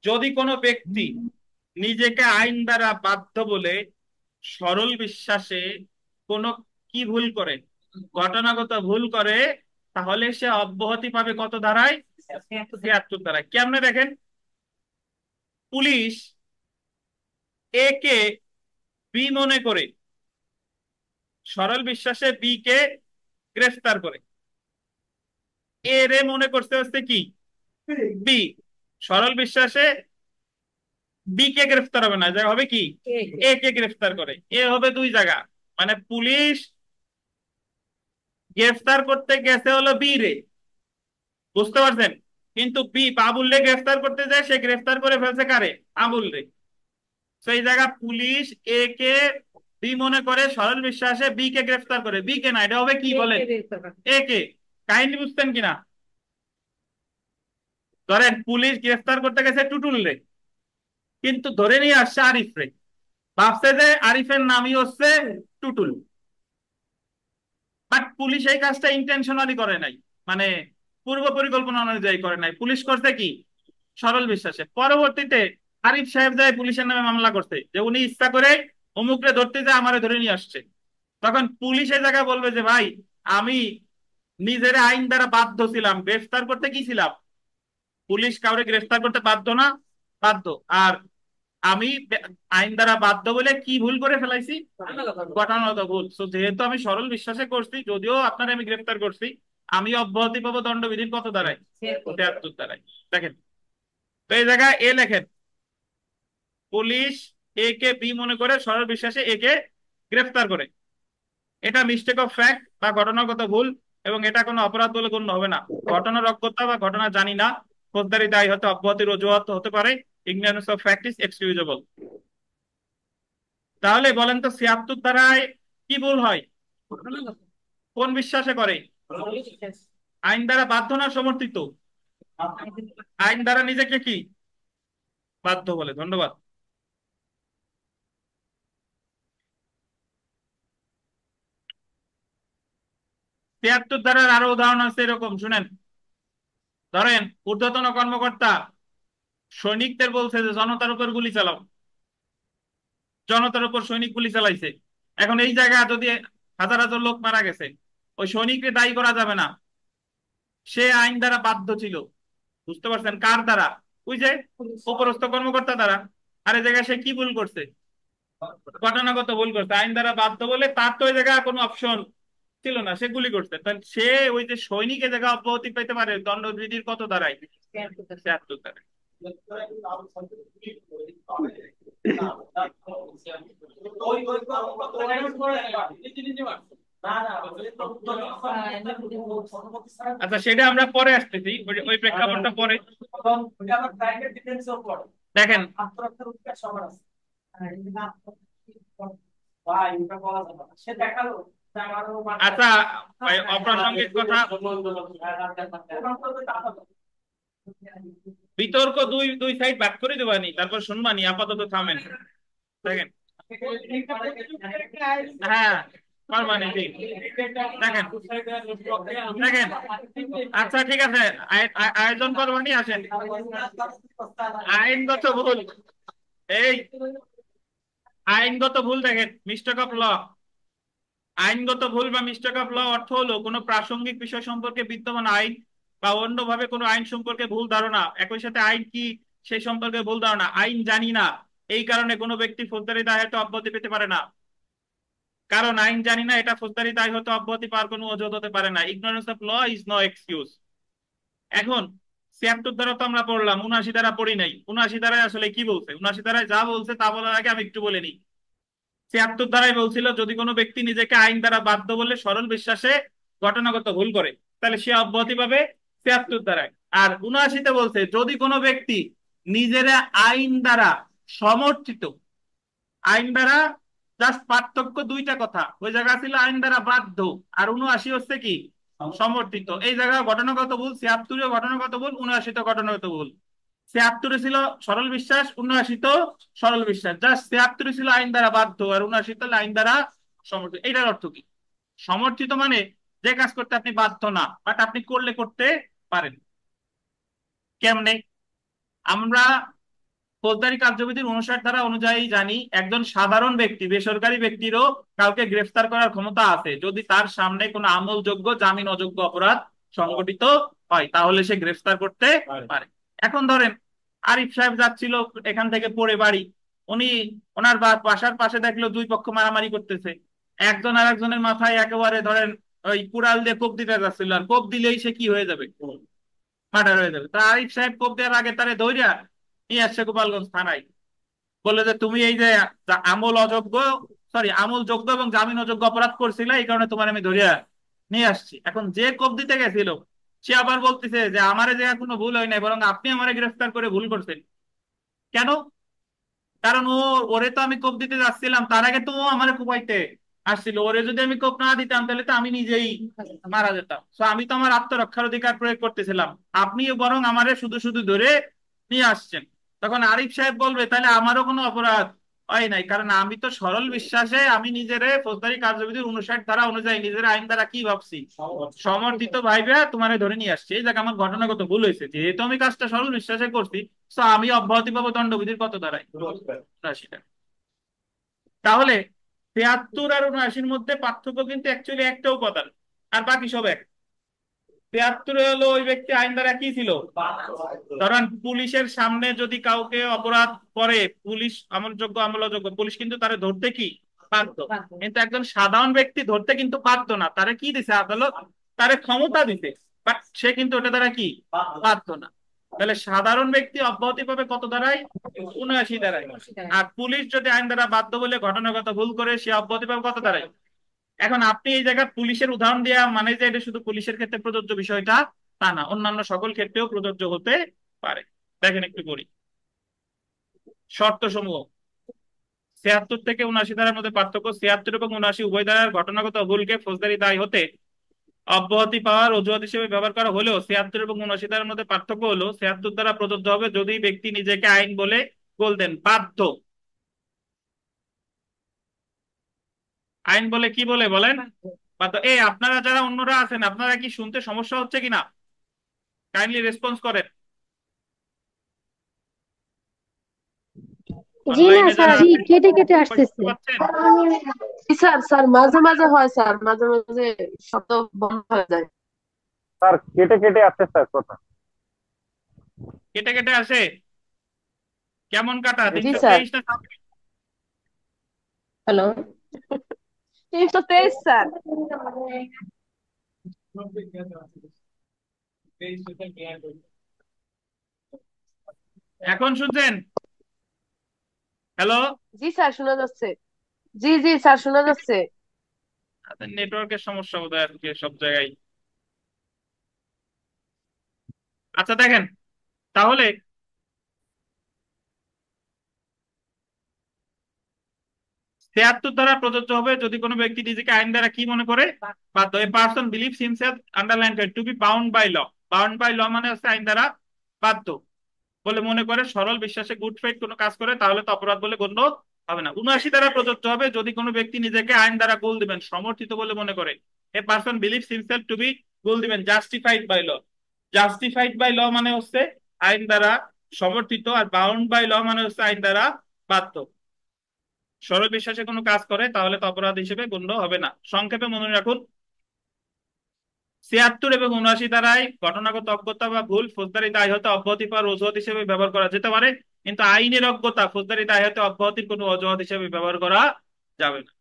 যদি কোনো ব্যক্তি নিজেকে আইন দ্বারা বাধ্য বলে সরল বিশ্বাসে কোনো কি ভুল করে, ঘটনাগত ভুল করে, তাহলে সে অব্যাহতি পাবে কত ধারায়? 73 ধারায়। কেমনে দেখেন, পুলিশ এ কে বি মনে করে সরল বিশ্বাসে বি কে গ্রেফতার করে, এ রে মনে করতে হচ্ছে কি বি, সরল বিশ্বাসে বি কে গ্রেফতার হবে না, যা হবে কি এ কে গ্রেফতার করে। এ হবে দুই জায়গা, মানে পুলিশ গ্রেফতার করতে গেছে হলো বি রে, বুঝতে পারছেন, কিন্তু বি বাবুল রে গ্রেফতার করতে যায়, সে গ্রেফতার করে ফেলছে কারে? আবুল রে। সেই জায়গা পুলিশ এ কে বি মনে করে সরল বিশ্বাসে বি কে গ্রেফতার করে, বি কে না, এটা হবে কি বলে এ কে। কাহিনী বুঝতেন কিনা? ধরেন পুলিশ গ্রেফতার করতে গেছে টুটুল রে, কিন্তু ধরে নিয়ে আসছে আরিফ রে, ভাবছে যে আরিফের নামই হচ্ছে টুটুল, বাট পুলিশ এই কাজটা ইন্টেনশনালি করে নাই, মানে পূর্ব পরিকল্পনা অনুযায়ী করে নাই, পুলিশ করছে কি সরল বিশ্বাসে। পরবর্তীতে আরিফ সাহেব যায় পুলিশের নামে মামলা করতে, যে উনি ইচ্ছা করে অমুকরে ধরতে যায় আমারে ধরে নিয়ে আসছে, তখন পুলিশের জায়গায় বলবে যে ভাই আমি নিজের আইন দ্বারা বাধ্য ছিলাম, গ্রেফতার করতে কি ছিলাম, পুলিশ কাউরে গ্রেফতার করতে বাধ্য না? বাধ্য। আর আমি আইন দ্বারা বাধ্য বলে কি ভুল করে ফেলাইছি? ঘটনাগত ভুল। তো যেহেতু আমি সরল বিশ্বাসে করছি, যদিও আপনার আমি গ্রেফতার করছি, আমি অব্যাহতি পাবো দণ্ডবিধির কত দ্বারায়? 73 দ্বারায়। দেখেন, তো এই জায়গায় এ লেখেন, পুলিশ এ কে বি মনে করে সরল বিশ্বাসে এ কে গ্রেফতার করে, এটা মিস্টেক অফ ফ্যাক্ট বা ঘটনাগত ভুল, এবং এটা কোনো অপরাধ বলে গণ্য হবে না। ঘটনার অজ্ঞতা বা ঘটনা জানি না, ফৌজদারি দায় হতে অব্যাহতির অজুহাত হতে পারে। Ignorance of fact is excusable. তাহলে বলেন তো 76 ধারায় কি ভুল হয়? ঘটনাগত কোন বিশ্বাসে করে? বিশ্বাস। আইন দ্বারা বাধ্য না সমর্থিত? আইন দ্বারা নিজেকে কি বাধ্য বলে। ধন্যবাদ। তিয়াত্তর ধারার আরো উদাহরণ আছে এরকম, শুনেন। ধরেন ঊর্ধ্বতন কর্মকর্তা সৈনিকদের বলছে যে জনতার উপর গুলি চালাও, জনতার উপর সৈনিক গুলি চালাইছে। এখন এই জায়গায় যদি হাজার হাজার লোক মারা গেছে, ওই সৈনিককে দায়ী করা যাবে না, সে আইন দ্বারা বাধ্য ছিল। বুঝতে পারছেন? কার দ্বারা? ওই যে পুলিশ। উপরস্থ কর্মকর্তা দ্বারা। আর এই জায়গায় সে কি ভুল করছে? ঘটনাগত ভুল করছে। আইন দ্বারা বাধ্য বলে তার তো ওই জায়গায় কোনো অপশন ছিল না, সে গুলি করছে। তাহলে সে ওই যে সৈনিকের জায়গায় অব্যাহতি পেতে পারে দণ্ডবিধির কত দ্বারাই? ৭৬ দ্বারাই। ওই ওই কর্মকর্তা রেকর্ড করে নিজে নিজে মারছে। না না আচ্ছা, সেটা আমরা পরে আসতেছি, ওই প্রেক্ষাপটটা পরে। ওটা আবার প্রাইভেট ডিফেন্সও পড়ে। দেখেন, আত্মরক্ষার অধিকার সবার আছে। ভাই এটা বলা যাবে না। সে দেখালো যে আমারও আচ্ছা, ওই অপ্রাসঙ্গিক কথা, বিতর্ক দুই দুই সাইড ভাগ করে দেবানি, তারপর শুনবানি, আপাতত থামেন। দেখেন, হ্যাঁ পারবানি, ঠিক। দেখেন, দেখেন, আচ্ছা ঠিক আছে, আয়োজন করবানি, আসেন। আইনগত ভুল, এই আইনগত ভুল দেখেন, মিস্টেক অফ ল। আইনগত ভুল বা মিস্টেক অফ ল অর্থ হলো কোনো প্রাসঙ্গিক বিষয় সম্পর্কে বিদ্যমান আইন বা অন্যভাবে কোনো আইন সম্পর্কে ভুল ধারণা, একই সাথে আইন কি সেই সম্পর্কে ভুল ধারণা। আইন জানি না, এই কারণে কোনো ব্যক্তি ফৌজদারি দায় হতে অব্যাহতি পেতে পারে না। কারণ আইন জানি না, এটা ফৌজদারি দায় হতে অব্যাহতি পাওয়ার কোনো অজুহাত হতে পারে না। Ignorance of law is no excuse. এখন ৭৬ দ্বারা তো আমরা পড়লাম, ৭৯ দ্বারা পড়ি নাই। ৭৯ দ্বারায় আসলে কি বলছে? ৭৯ দ্বারায় যা বলছে তা বলার আগে আমি একটু বলে নিই। ৭৬ ধারায় বলছিল যদি কোনো ব্যক্তি নিজেকে আইন দ্বারা বাধ্য বলে সরল বিশ্বাসে ঘটনাগত ভুল করে, তাহলে সে অব্যাহতি পাবে ৭৬ ধারায়। আর ৭৯-তে বলছে যদি কোনো ব্যক্তি নিজের আইন দ্বারা সমর্থিত, আইন দ্বারা, জাস্ট পার্থক্য দুইটা কথা, ওই জায়গা ছিল আইন দ্বারা বাধ্য, আর ৭৯ হচ্ছে কি সমর্থিত। এই জায়গায় ঘটনাগত ভুল, ৭৬ ঘটনাগত ভুল, ৭৯ ঘটনাগত ভুল। ৭৬ ছিল সরল বিশ্বাস, ৭৯ তো সরল বিশ্বাস। জাস্ট ৭৬ ছিল আইন দ্বারা বাধ্য, আর ৭৯ তো আইন দ্বারা সমর্থিত। এটার অর্থ কি? সমর্থিত মানে যে কাজ করতে আপনি বাধ্য না, বাট আপনি করলে করতে পারেন। কেমনে? আমরা ফৌজদারি কার্যবিধির ৫৯ ধারা অনুযায়ী জানি একজন সাধারণ ব্যক্তি, বেসরকারি ব্যক্তিরও কাউকে গ্রেফতার করার ক্ষমতা আছে যদি তার সামনে কোনো আমলযোগ্য জামিন অযোগ্য অপরাধ সংগঠিত হয়, তাহলে সে গ্রেফতার করতে পারে। এখন ধরেন আরিফ সাহেব যাচ্ছিল এখান থেকে পড়ে বাড়ি, উনি ওনার বাসার পাশে দেখলো দুই পক্ষ মারামারি করতেছে, একজন আর একজনের মাথায় একেবারে ধরেন ওই কুড়াল দিয়ে কোপ দিতে যাচ্ছিল, আর কোপ দিলেই সে কি হয়ে যাবে? মার্ডার হয়ে যাবে। তা আরিফ সাহেব কোপ দেওয়ার আগে তারে ধইরা নিয়ে আসছে গোপালগঞ্জ থানায়, বলে যে তুমি এই যে আমল অযোগ্য, সরি আমল যোগ্য এবং জামিন অযোগ্য অপরাধ করছিলে, এই কারণে তোমার আমি ধরিয়া নিয়ে আসছি। এখন যে কোপ দিতে গেছিল সে আবার বলতেছে যে আমারে যে কোনো ভুল হয় নাই, বরং আপনি আমারে গ্রেফতার করে ভুল করছেন। কেন? কারণ ওরে তো আমি কোপ দিতে যাচ্ছিলাম, তার আগে তো ও আমারে কোপাইতে আসছিল। ওরে যদি আমি কোপ না দিতাম তাহলে তো আমি নিজেই মারা যেতাম। তো আমি তো আমার আত্মরক্ষার অধিকার প্রয়োগ করতেছিলাম, আপনি বরং আমারে শুধু শুধু ধরে নিয়ে আসছেন। তখন আরিফ সাহেব বলবে তাহলে আমারও কোনো অপরাধ হয় নাই, কারণ আমি তো সরল বিশ্বাসে আমি নিজেরে ফৌজদারি কার্যবিধির ৫৯ ধারা অনুযায়ী নিজের আইন দ্বারা কি ভাবছি, সমর্থিত ভাইবে তোমারে ধরে নিয়ে আসছি। এই জায়গায় আমার ঘটনাগত ভুল হয়েছে, যেহেতু আমি কাজটা সরল বিশ্বাসে করছি, তো আমি অব্যাহতি পাবো দণ্ডবিধির কত ধারায়? ৭৯ টা। তাহলে ৭৩ আর ৭৯-র মধ্যে পার্থক্য কিন্তু অ্যাকচুয়ালি একটা উপাদান, আর বাকি সব এক। ৭৩ হলো ওই ব্যক্তি আইন দ্বারা কি ছিল, ধরেন পুলিশের সামনে যদি কাউকে অপরাধ করে, পুলিশ আমলযোগ্য আমল অযোগ্য, পুলিশ কিন্তু তারে ধরতে কি বাধ্য। কিন্তু একজন সাধারণ ব্যক্তি ধরতে কিন্তু বাধ্য না, তারে কি দিছে আদালত? তারে ক্ষমতা দিতে, বাট সে কিন্তু ওটা দ্বারা কি বাধ্য না। তাহলে সাধারণ ব্যক্তি অব্যাহতি পাবে কত দ্বারাই? ৭৯ দ্বারাই। আর পুলিশ যদি আইন দ্বারা বাধ্য বলে ঘটনাগত ভুল করে, সে অব্যাহতি পাবে কত দ্বারাই? এখন আপনি এই জায়গায় পুলিশের উদাহরণ দেওয়া মানে যে এটা শুধু পুলিশের ক্ষেত্রে প্রযোজ্য বিষয়টা তা না, অন্যান্য সকল ক্ষেত্রেও প্রযোজ্য হতে পারে। দেখেন একটু করি শর্ত সমূহ। ৭৬ থেকে ৭৯ ধারার মধ্যে পার্থক্য: ৭৬ এবং ৭৯ উভয় ধারার ঘটনাগত ভুলকে ফৌজদারি দায় হতে অব্যাহতি পাওয়ার অজুহাত হিসেবে ব্যবহার করা হলেও ৭৬ এবং ৭৯ ধারার মধ্যে পার্থক্য হলো ৭৬ ধারা প্রযোজ্য হবে যদি ব্যক্তি নিজেকে আইন বলে গোল দেন। বাধ্য। আইন বলে কি বলে বলেন? বাধ্য। আপনারা যারা অন্যরা আছেন, আপনারা কি শুনতে সমস্যা হচ্ছে কিনা? কাইন্ডলি রেসপন্স করেন। জি না অনলাইনে যারা স্যার, আছেন কেটে কেটে শুনতে আসতেছে। পাচ্ছেন? জি স্যার, স্যার মাঝে মাঝে হয় স্যার, মাঝে মাঝে শব্দ বন্ধ হয়ে যায়। স্যার কেটে কেটে আসছে স্যার কথা। কেটে কেটে আসে? কেমন কাটা? জি জি স্যার। স্যার। ৩23 না ২৬? Hello, 323 sir. এখন শুনছেন? হ্যালো? জি স্যার শোনা যাচ্ছে। জি জি স্যার শোনা যাচ্ছে। নেটওয়ার্কের সমস্যা বোধহয় আজকে সব জায়গায়। আচ্ছা দেখেন, তাহলে ৭৬ ধারা প্রযোজ্য হবে যদি কোনো ব্যক্তি নিজেকে আইন দ্বারা কি মনে করে? বাধ্য। A person believes himself, underline to be bound by law. Bound by law মানে হচ্ছে আইন দ্বারা বাধ্য বলে মনে করে, সরল বিশ্বাসে গুড ফেইথ কোনো কাজ করে, তাহলে তো অপরাধ বলে গণ্য হবে না। ৭৯ দ্বারা প্রযোজ্য হবে যদি কোনো ব্যক্তি নিজেকে আইন দ্বারা গোল দিবেন সমর্থিত বলে মনে করে। A person believes himself to be গোল দিবেন justified by law. Justified by law মানে হচ্ছে আইন দ্বারা সমর্থিত, আর বাউন্ড বাই ল মানে হচ্ছে আইন দ্বারা বাধ্য। সরল বিশ্বাসে কোনো কাজ করে তাহলে তো অপরাধ হিসেবে গণ্য হবে না। সংক্ষেপে মনে রাখুন, ৭৬ এবং ৭৯ ধারায় ঘটনাগত অজ্ঞতা বা ভুল ফৌজদারি দায় হতে অব্যাহতি পাওয়ার অজুহাত হিসেবে ব্যবহার করা যেতে পারে, কিন্তু আইনের অজ্ঞতা ফৌজদারি দায় হতে অব্যাহতির কোনো অজুহাত হিসেবে ব্যবহার করা যাবে না।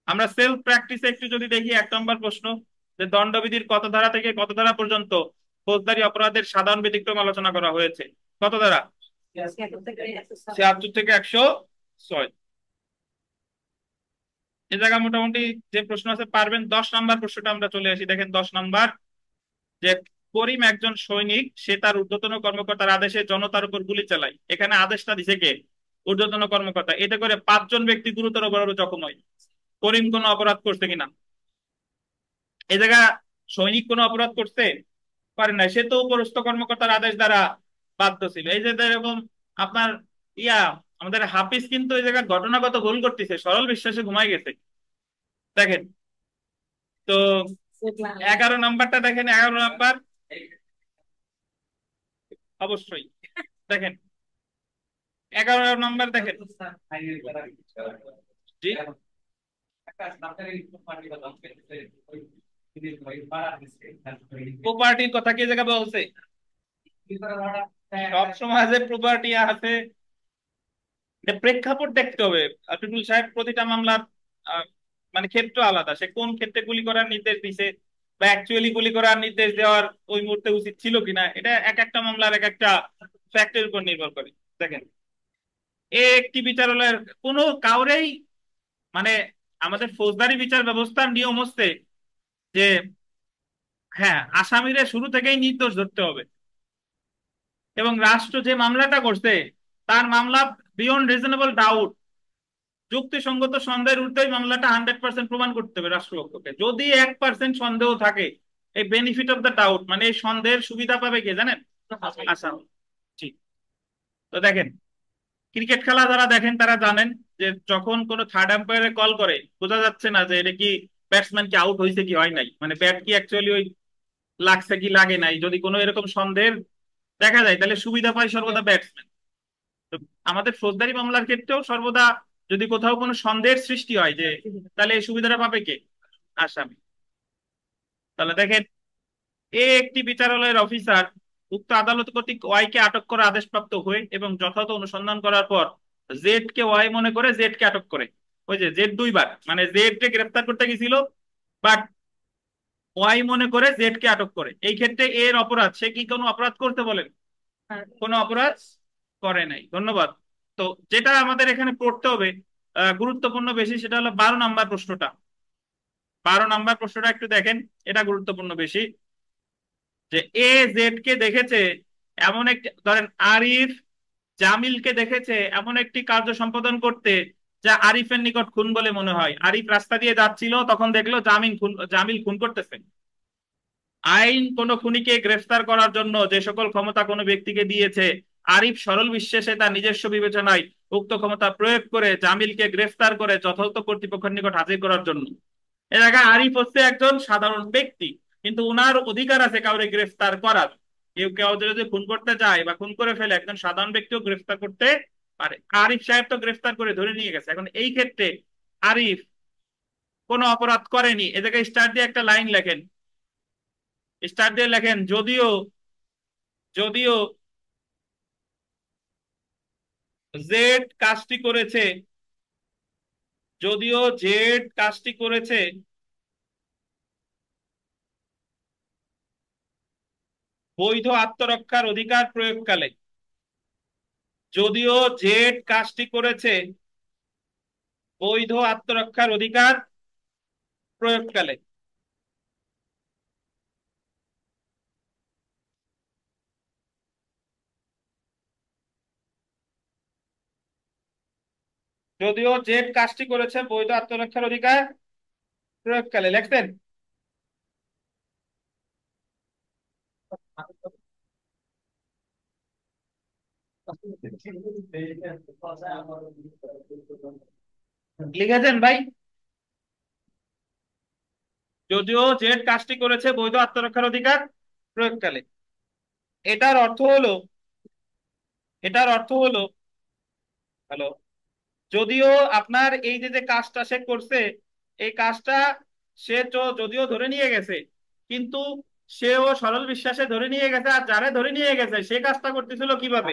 আমরা সেলফ প্র্যাকটিসে একটু যদি দেখি, ১ নম্বর প্রশ্ন, যে দণ্ডবিধির কত ধারা থেকে কত ধারা পর্যন্ত ফৌজদারি অপরাধের সাধারণ ব্যতিক্রম আলোচনা করা হয়েছে? কত ধারা? ৭৬ থেকে ১০৬। এ জায়গা মোটামুটি যে প্রশ্ন আছে পারবেন। ১০ নম্বর প্রশ্নটা আমরা চলে আসি। দেখেন ১০ নম্বর, যে করিম একজন সৈনিক, সে তার ঊর্ধ্বতন কর্মকর্তার আদেশে জনতার উপর গুলি চালায়। এখানে আদেশটা দিছে কে? ঊর্ধ্বতন কর্মকর্তা। এতে করে ৫ জন ব্যক্তি গুরুতর ভাবে জখম হয়। করিম কোনো অপরাধ করছে কিনা? এই জায়গা সৈনিক কোনো অপরাধ করতে পারে না, সে তো উপরস্থ কর্মকর্তার আদেশ দ্বারা বাধ্য ছিল। এই যে এরকম আপনার ইয়া আমাদের হাফিজ কিন্তু এই জায়গায় ঘটনাগত ভুল করতেছে, সরল বিশ্বাসে ঘুমাই গেছে। দেখেন তো ১১ নম্বরটা দেখেন, ১১ নম্বর অবশ্যই দেখেন, ১১ নম্বর দেখেন। জি, প্রপার্টির কথা কি জায়গা বলছে? সব সমাজে প্রপার্টি আছে, প্রেক্ষাপট দেখতে হবে। আতিকুল সাহেব প্রতিটা মামলার আহ, মানে ক্ষেত্র আলাদা, সে কোন ক্ষেত্রে গুলি করার নির্দেশ দিছে বা অ্যাকচুয়ালি গুলি করার নির্দেশ দেওয়ার ওই মুহূর্তে উচিত ছিল কিনা, এটা এক একটা মামলার এক একটা ফ্যাক্টের উপর নির্ভর করে। দেখেন, একটি বিচারালয়ের কোনো কাউরেই মানে আমাদের ফৌজদারি বিচার ব্যবস্থার নিয়ম হচ্ছে যে হ্যাঁ, আসামিরে শুরু থেকেই নির্দোষ ধরতে হবে, এবং রাষ্ট্র যে মামলাটা করছে তার মামলা বিয়ন্ড রিজনেবল ডাউট, যুক্তিসঙ্গত সন্দেহের ঊর্ধ্বেই মামলাটা 100% প্রমাণ করতে হবে রাষ্ট্রপক্ষকে। যদি 1% সন্দেহ থাকে, এই বেনিফিট অফ দ্য ডাউট মানে এই সন্দেহের সুবিধা পাবে কে জানেন? আসামি। ঠিক। তো দেখেন, ক্রিকেট খেলা যারা দেখেন তারা জানেন যে যখন কোনো থার্ড আম্পায়ারে কল করে বোঝা যাচ্ছে না যে এটা কি ব্যাটসম্যান কি আউট হয়েছে কি হয় নাই, মানে ব্যাট কি অ্যাকচুয়ালি ওই লাগছে কি লাগে নাই, যদি কোনো এরকম সন্দেহের দেখা যায় তাহলে সুবিধা পায় সর্বদা ব্যাটসম্যান। তো আমাদের ফৌজদারি মামলার ক্ষেত্রেও সর্বদা যদি কোথাও কোনো সন্দেহের সৃষ্টি হয় যে তাহলে এই সুবিধাটা পাবে কে? আসামি। তাহলে দেখেন, একটি বিচারালয়ের অফিসার উক্ত আদালত কর্তৃক ওয়াই কে আটক করার আদেশপ্রাপ্ত হয়ে এবং যথাযথ অনুসন্ধান করার পর জেড কে ওয়াই মনে করে জেড কে আটক করে। ওই যে জেড দুইবার মানে জেড কে গ্রেফতার করতে গেছিল, বাট ওয়াই মনে করে জেড কে আটক করে। এই ক্ষেত্রে এর অপরাধ, সে কি কোনো অপরাধ করতে বলেন? কোনো অপরাধ করে নাই। ধন্যবাদ। তো যেটা আমাদের এখানে পড়তে হবে গুরুত্বপূর্ণ বেশি, সেটা হলো ১২ নম্বর প্রশ্নটা। ১২ নম্বর প্রশ্নটা একটু দেখেন, এটা গুরুত্বপূর্ণ বেশি। যে এ জেড কে দেখেছে এমন একটি, ধরেন আরিফ জামিলকে দেখেছে এমন একটি কার্য সম্পাদন করতে যা আরিফের নিকট খুন বলে মনে হয়। আরিফ রাস্তা দিয়ে যাচ্ছিল, তখন দেখলো জামিল খুন করতেছে। আইন কোনো খুনিকে গ্রেফতার করার জন্য যে সকল ক্ষমতা কোনো ব্যক্তিকে দিয়েছে, আরিফ সরল বিশ্বাসে তার নিজস্ব বিবেচনায় উক্ত ক্ষমতা প্রয়োগ করে জামিলকে গ্রেফতার করে যথাযথ কর্তৃপক্ষের নিকট হাজির করার জন্য। এ জায়গায় আরিফ হচ্ছে একজন সাধারণ ব্যক্তি, কিন্তু উনার অধিকার আছে কাউরে গ্রেফতার করার। কেউ কেউ যদি খুন করতে যায় বা খুন করে ফেলে, একজন সাধারণ ব্যক্তিও গ্রেফতার করতে পারে। আরিফ সাহেব তো গ্রেফতার করে ধরে নিয়ে গেছে। এখন এই ক্ষেত্রে আরিফ কোনো অপরাধ করেনি। এ জায়গায় স্টার দিয়ে একটা লাইন লেখেন, স্টার দিয়ে লেখেন, যদিও যদিও জেড কাজটি করেছে, যদিও জেড কাজটি করেছে বৈধ আত্মরক্ষার অধিকার প্রয়োগকালে, যদিও জেড কাজটি করেছে বৈধ আত্মরক্ষার অধিকার প্রয়োগকালে, যদিও জেড কাজটি করেছে বৈধ আত্মরক্ষার অধিকার প্রয়োগকালে লেখতেন। লিখেছেন ভাই? যদিও জেড কাজটি করেছে বৈধ আত্মরক্ষার অধিকার প্রয়োগকালে। এটার অর্থ হলো, এটার অর্থ হলো, হ্যালো, যদিও আপনার এই যে যে কাজটা সে করছে, এই কাজটা সে তো যদিও ধরে নিয়ে গেছে, কিন্তু সেও সরল বিশ্বাসে ধরে নিয়ে গেছে। আর যারা ধরে নিয়ে গেছে সে কাজটা করতেছিল কিভাবে?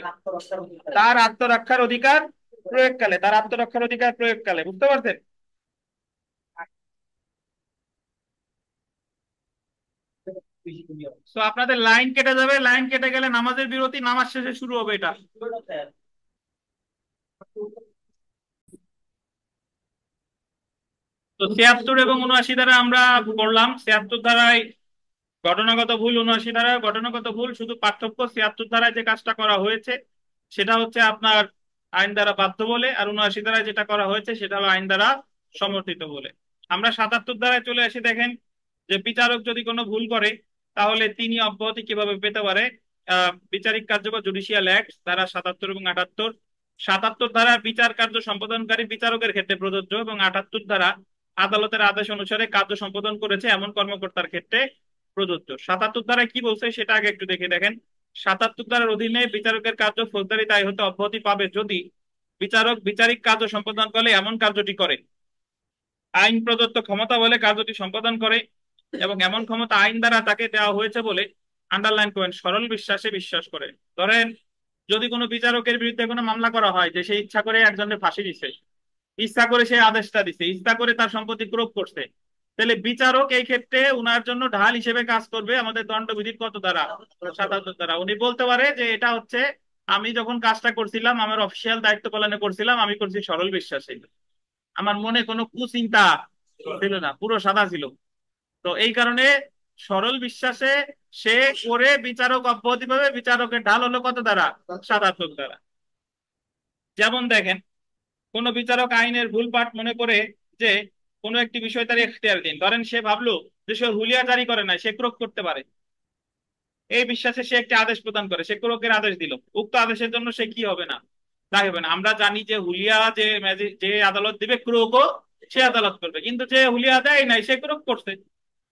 তার আত্মরক্ষার অধিকার প্রয়োগকালে, তার আত্মরক্ষার অধিকার প্রয়োগকালে। বুঝতে পারছেন? তো আপনাদের লাইন কেটে যাবে, লাইন কেটে গেলে নামাজের বিরতি, নামাজ শেষে শুরু হবে এটা। তো ৭৬ এবং ৭৯ দ্বারা আমরা পড়লাম। ৭৬ ধারায় ঘটনাগত ভুল, ৭৯ ধারায় ঘটনাগত ভুল। শুধু পার্থক্য, ৭৬ ধারায় যে কাজটা করা হয়েছে সেটা হচ্ছে আপনার আইন দ্বারা বাধ্য বলে, আর ৭৯ ধারায় যেটা করা হয়েছে সেটা হলো আইন দ্বারা সমর্থিত বলে। আমরা ৭৭ ধারায় চলে আসি। দেখেন যে বিচারক যদি কোনো ভুল করে তাহলে তিনি অব্যাহতি কিভাবে পেতে পারে। বিচারিক কার্য বা জুডিশিয়াল অ্যাক্ট ধারা ৭৭ এবং ৭৮। ৭৭ ধারা বিচার কার্য সম্পাদনকারী বিচারকের ক্ষেত্রে প্রযোজ্য, এবং ৭৮ ধারা আদালতের আদেশ অনুসারে কার্য সম্পাদন করেছে এমন কর্মকর্তার ক্ষেত্রে প্রযোজ্য। ৭৭ ধারায় কি বলছে সেটা আগে একটু দেখে দেখেন। ৭৭ ধারার অধীনে বিচারকের কার্য ফৌজদারি দায় হতে অব্যাহতি পাবে যদি বিচারক বিচারিক কার্য সম্পাদন করে এমন কার্যটি করে, আইন প্রদত্ত ক্ষমতা বলে কার্যটি সম্পাদন করে, এবং এমন ক্ষমতা আইন দ্বারা তাকে দেওয়া হয়েছে বলে, আন্ডারলাইন করেন, সরল বিশ্বাসে বিশ্বাস করে। ধরেন যদি কোনো বিচারকের বিরুদ্ধে কোনো মামলা করা হয় যে সে ইচ্ছা করে একজনের ফাঁসি দিছে, ইচ্ছা করে সে আদেশটা দিছে, ইচ্ছা করে তার সম্পত্তি ক্রোধ করছে, তাহলে বিচারক এই ক্ষেত্রে উনার জন্য ঢাল হিসেবে কাজ করবে আমাদের দণ্ডবিধির কত দ্বারা? ৭৭ দ্বারা। উনি বলতে পারে যে এটা হচ্ছে, আমি যখন কাজটা করছিলাম আমার অফিসিয়াল দায়িত্ব পালনে করছিলাম, আমি করছি সরল বিশ্বাসে, আমার মনে কোনো কুচিন্তা ছিল না, পুরো সাদা ছিল। তো এই কারণে সরল বিশ্বাসে সে করে বিচারক অব্যাহতি পাবে। বিচারকের ঢাল হলো কত দ্বারা? ৭৭ দ্বারা। যেমন দেখেন, কোন বিচারক আইনের ভুল পাঠ মনে করে যে কোনো একটি বিষয় তার এখতিয়ারাধীন, ধরেন সে ভাবলো যে সে হুলিয়া জারি করে নাই, সে ক্রোক করতে পারে, এই বিশ্বাসে সে একটি আদেশ প্রদান করে, সে ক্রোকের আদেশ দিল, উক্ত আদেশের জন্য সে কি হবে না? দায়ী হবে না। আমরা জানি যে হুলিয়া যে যে আদালত দিবে, ক্রোকও সে আদালত করবে, কিন্তু যে হুলিয়া দেয় নাই সে ক্রোক করছে,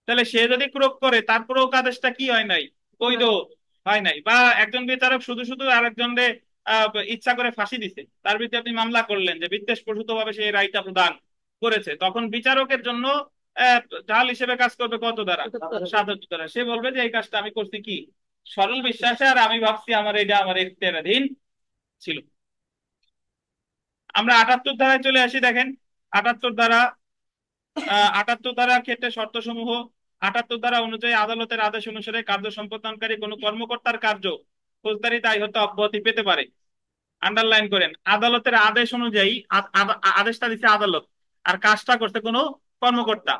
তাহলে সে যদি ক্রোক করে তার ক্রোক আদেশটা কি হয় নাই? বৈধ হয় নাই। বা একজন বিচারক শুধু শুধু আরেকজনকে ইচ্ছা করে ফাঁসি দিছে, তার বিরুদ্ধে আপনি মামলা করলেন যে বিদ্বেষ প্রসূত ভাবে সে রায়টা প্রদান করেছে, তখন বিচারকের জন্য আহ, ঢাল হিসেবে কাজ করবে কত দ্বারা? ৭৭ দ্বারা। সে বলবে যে এই কাজটা আমি করছি কি সরল বিশ্বাসে, আর আমি ভাবছি আমার এটা আমার এখতিয়ারাধীন ছিল। আমরা ৭৮ ধারায় চলে আসি। দেখেন ৭৮ ধারা, ৭৮ ধারার ক্ষেত্রে শর্ত সমূহ। ৭৮ ধারা অনুযায়ী আদালতের আদেশ অনুসারে কার্য সম্পাদনকারী কোনো কর্মকর্তার কার্য ফৌজদারি দায় হতে অব্যাহতি পেতে পারে। আন্ডারলাইন করেন, আদালতের আদেশ অনুযায়ী, আদেশটা দিচ্ছে আদালত আর কাজটা করছে কোনো কর্মকর্তা।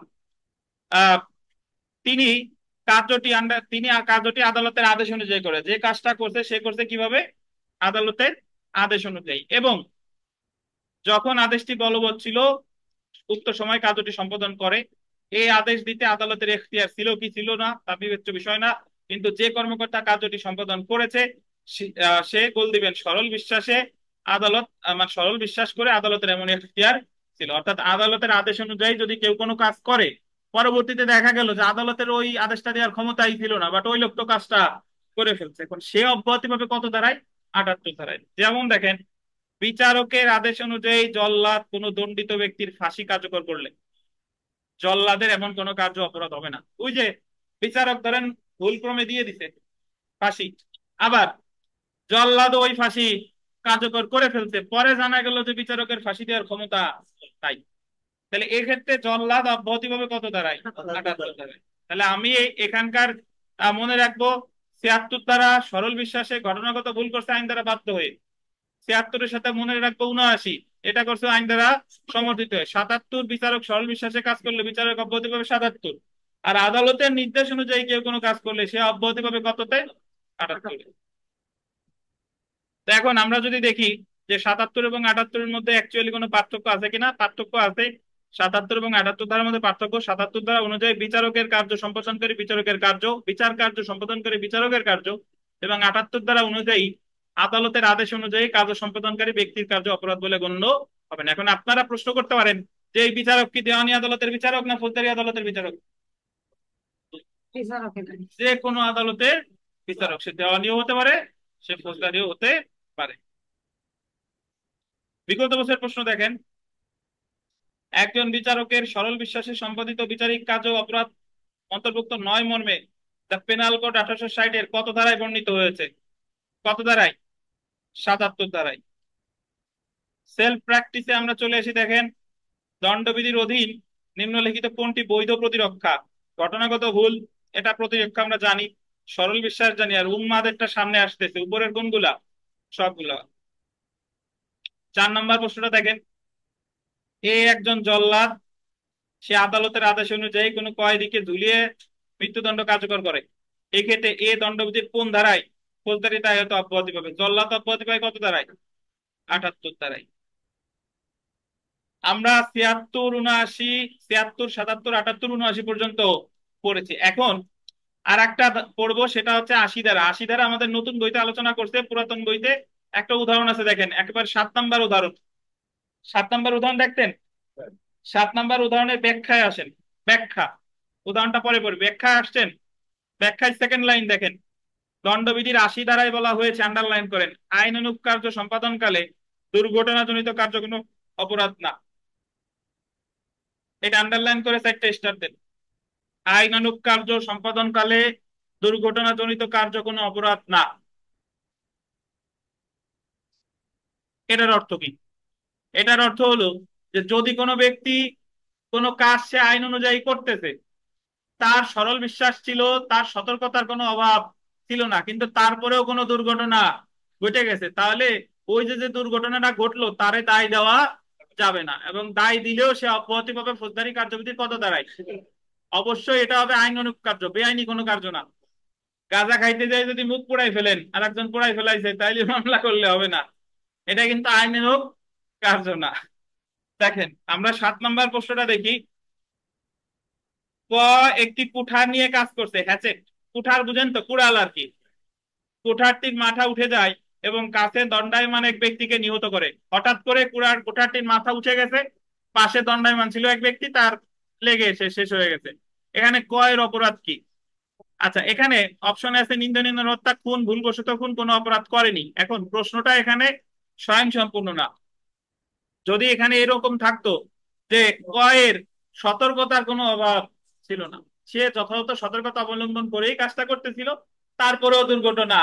আহ তিনি তিনি কার্যটি আদালতের আদেশ অনুযায়ী করে, যে কাজটা করছে সে করছে কিভাবে? আদালতের আদেশ অনুযায়ী, এবং যখন আদেশটি বলবৎ ছিল উক্ত সময় কার্যটি সম্পাদন করে। এই আদেশ দিতে আদালতের এখতিয়ার ছিল কি ছিল না তা বিবেচ্য বিষয় না, কিন্তু যে কর্মকর্তা কার্যটি সম্পাদন করেছে সে গোল দিবেন সরল বিশ্বাসে। আদালত মানে সরল বিশ্বাস করে আদালতের এমন এখতিয়ার ছিল, অর্থাৎ আদালতের আদেশ অনুযায়ী যদি কেউ কোনো কাজ করে, পরবর্তীতে দেখা গেল যে আদালতের ওই আদেশটা দেওয়ার ক্ষমতাই ছিল না, বাট ওই লোক তো কাজটা করে ফেলছে, এখন সে অব্যাহতি পাবে কত ধারায়? 78 ধারায়। যেমন দেখেন, বিচারকের আদেশ অনুযায়ী জল্লাদ কোনো দণ্ডিত ব্যক্তির ফাঁসি কার্যকর করলে জল্লাদের এমন কোনো কার্য অপরাধ হবে না। ওই যে বিচারক ধরেন ভুল ক্রমে দিয়ে দিছে ফাঁসি, আবার জল্লাদ ওই ফাঁসি কার্যকর করে ফেলছে, পরে জানা গেল যে বিচারকের ফাঁসি দেওয়ার ক্ষমতা তাই, তাহলে এক্ষেত্রে জল্লাদ অব্যাহতি পাবে কত ধারায়? 78 ধারায়। তাহলে আমি এখানকার মনে রাখবো 76 ধারা সরল বিশ্বাসে ঘটনাগত ভুল করছে আইন দ্বারা বাধ্য হয়ে, 76-এর সাথে মনে রাখবো 79, এটা করছে আইন দ্বারা সমর্থিত হয়ে। 77 বিচারক সরল বিশ্বাসে কাজ করলে বিচারক অব্যাহতি পাবে 77, আর আদালতের নির্দেশ অনুযায়ী কেউ কোনো কাজ করলে সে অব্যাহতি পাবে কততে? 78। তো এখন আমরা যদি দেখি যে 77 এবং 78-এর মধ্যে অ্যাকচুয়ালি কোনো পার্থক্য আছে কিনা, পার্থক্য আছে। 77 এবং 78 ধারার মধ্যে পার্থক্য, 77 ধারা অনুযায়ী বিচারকের কার্য সম্পাদনকারী বিচারকের কার্য, বিচার কার্য সম্পাদনকারী বিচারকের কার্য, এবং 78 ধারা অনুযায়ী আদালতের আদেশ অনুযায়ী কার্য সম্পাদনকারী ব্যক্তির কার্য অপরাধ বলে গণ্য হবে না। এখন আপনারা প্রশ্ন করতে পারেন যে এই বিচারক কি দেওয়ানি আদালতের বিচারক না ফৌজদারি আদালতের বিচারক? যে কোনো আদালতের বিচারক, সে দেওয়ানিও হতে পারে, সে ফৌজদারিও হতে পারে। বিগত বছর প্রশ্ন দেখেন, একজন বিচারকের সরল বিশ্বাসে সম্পাদিত বিচারিক কার্য অপরাধ অন্তর্ভুক্ত নয় মর্মে দ্য পেনাল কোড 1860-এর কত ধারায় বর্ণিত হয়েছে? কত ধারায়? 77 ধারায়। সেলফ প্র্যাকটিসে আমরা চলে এসে দেখেন, দণ্ডবিধির অধীন নিম্নলিখিত কোনটি বৈধ প্রতিরক্ষা? ঘটনাগত ভুল, এটা প্রতিরক্ষা আমরা জানি, সরল বিশ্বাস জানি, আর উন্মাদেরটা সামনে আসতেছে, উপরের কোনগুলা? সবগুলা। 4 নম্বর প্রশ্নটা দেখেন, একজন জল্লাদ, সে আদালতের আদেশ অনুযায়ী কোনো কয়েদিকে ঝুলিয়ে মৃত্যুদণ্ড কার্যকর করে, এই ক্ষেত্রে দণ্ডবিধির কোন ধারায় ফৌজদারি দায়িত্ব অব্যাহতি পাবে? জল্লাদ অব্যাহতি পায় কত ধারায়? 78 ধারায়। আমরা 76, 79, 76, 77, 78, 79 পর্যন্ত পড়েছি। এখন আর একটা পড়বো, সেটা হচ্ছে 80 ধারা। 80 ধারা আমাদের নতুন বইতে আলোচনা করছে, পুরাতন বইতে একটা উদাহরণ আছে, দেখেন একেবারে 7 নাম্বার উদাহরণ। 7 নাম্বার উদাহরণ দেখতেন? 7 নাম্বার উদাহরণের ব্যাখ্যায় আসেন, ব্যাখ্যা, উদাহরণটা পরে পড়বে, ব্যাখ্যায় আসছেন। ব্যাখ্যায় সেকেন্ড লাইন দেখেন, দণ্ডবিধির 80 ধারায় বলা হয়েছে, আন্ডারলাইন করেন, আইনানুগ কার্য সম্পাদনকালে দুর্ঘটনাজনিত কার্য কোনো অপরাধ না। এটা আন্ডারলাইন করে 4টে স্টার দেন। আইনানুগ কার্য সম্পাদনকালে দুর্ঘটনাজনিত কার্য কোনো অপরাধ না, এটার অর্থ কি? এটার অর্থ হলো যে যদি কোনো ব্যক্তি কোনো কাজ সে আইন অনুযায়ী করতেছে, তার সরল বিশ্বাস ছিল, তার সতর্কতার কোনো অভাব ছিল না, কিন্তু তারপরেও কোনো দুর্ঘটনা ঘটে গেছে, তাহলে ওই যে যে দুর্ঘটনাটা ঘটলো তারে দায় দেওয়া যাবে না, এবং দায় দিলেও সে অব্যাহতি পাবে ফৌজদারি কার্যবিধির কত ধারায়? অবশ্যই এটা হবে আইনানুগ কার্য, বেআইনি কোনো কার্য না। গাঁজা খাইতে যাই যদি মুখ পোড়াই ফেলেন, আর একজন পোড়াই ফেলাইছে, তাইলে মামলা করলে হবে না, এটা কিন্তু আইনানুগ কার্য না। দেখেন আমরা 7 নম্বর প্রশ্নটা দেখি। একটি কুঠার নিয়ে কাজ করছে, হ্যাচেট, কুঠার বুঝেন তো, কুড়াল আর কি। কুঠারটির মাথা উঠে যায় এবং কাছে দণ্ডায়মান এক ব্যক্তিকে নিহত করে। হঠাৎ করে কুঠারটির মাথা উঠে গেছে, পাশে দণ্ডায়মান ছিল এক ব্যক্তি, তার লেগে এসে শেষ হয়ে গেছে। এখানে কয়ের অপরাধ কি? আচ্ছা, এখানে অপশনে আছে নিন্দনীয় হত্যা, খুন, ভুলবশত খুন, কোনো অপরাধ করেনি। এখন প্রশ্নটা এখানে স্বয়ং সম্পূর্ণ না। যদি এখানে এরকম থাকতো যে কয়ের সতর্কতার কোনো অভাব ছিল না, সে যথাযথ সতর্কতা অবলম্বন করেই কাজটা করতেছিল, তারপরেও দুর্ঘটনা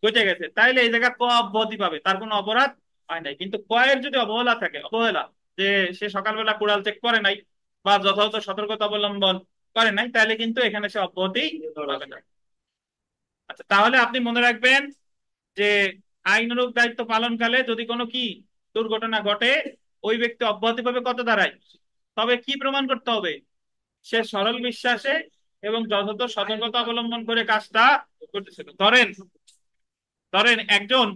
ঘটে গেছে, তাইলে এই জায়গায় ক অব্যাহতি পাবে, তার কোনো অপরাধ হয় নাই। কিন্তু কয়ের যদি অবহেলা থাকে, অবহেলা, যে সে সকালবেলা কুড়াল চেক করে নাই বা যথাযথ সতর্কতা অবলম্বন করে নাই, তাহলে কিন্তু এখানে সে অব্যাহতি পাবে না। আচ্ছা, তাহলে আপনি মনে রাখবেন যে আইনানুগ দায়িত্ব পালনকালে যদি কোনো কি দুর্ঘটনা ঘটে, ওই ব্যক্তি অব্যাহতি পাবে কত ধারায়? তবে কি প্রমাণ করতে হবে? সে সরল বিশ্বাসে এবং যথাযথ সতর্কতা অবলম্বন করে কাজটা করতেছিল। ধরেন ধরেন একজন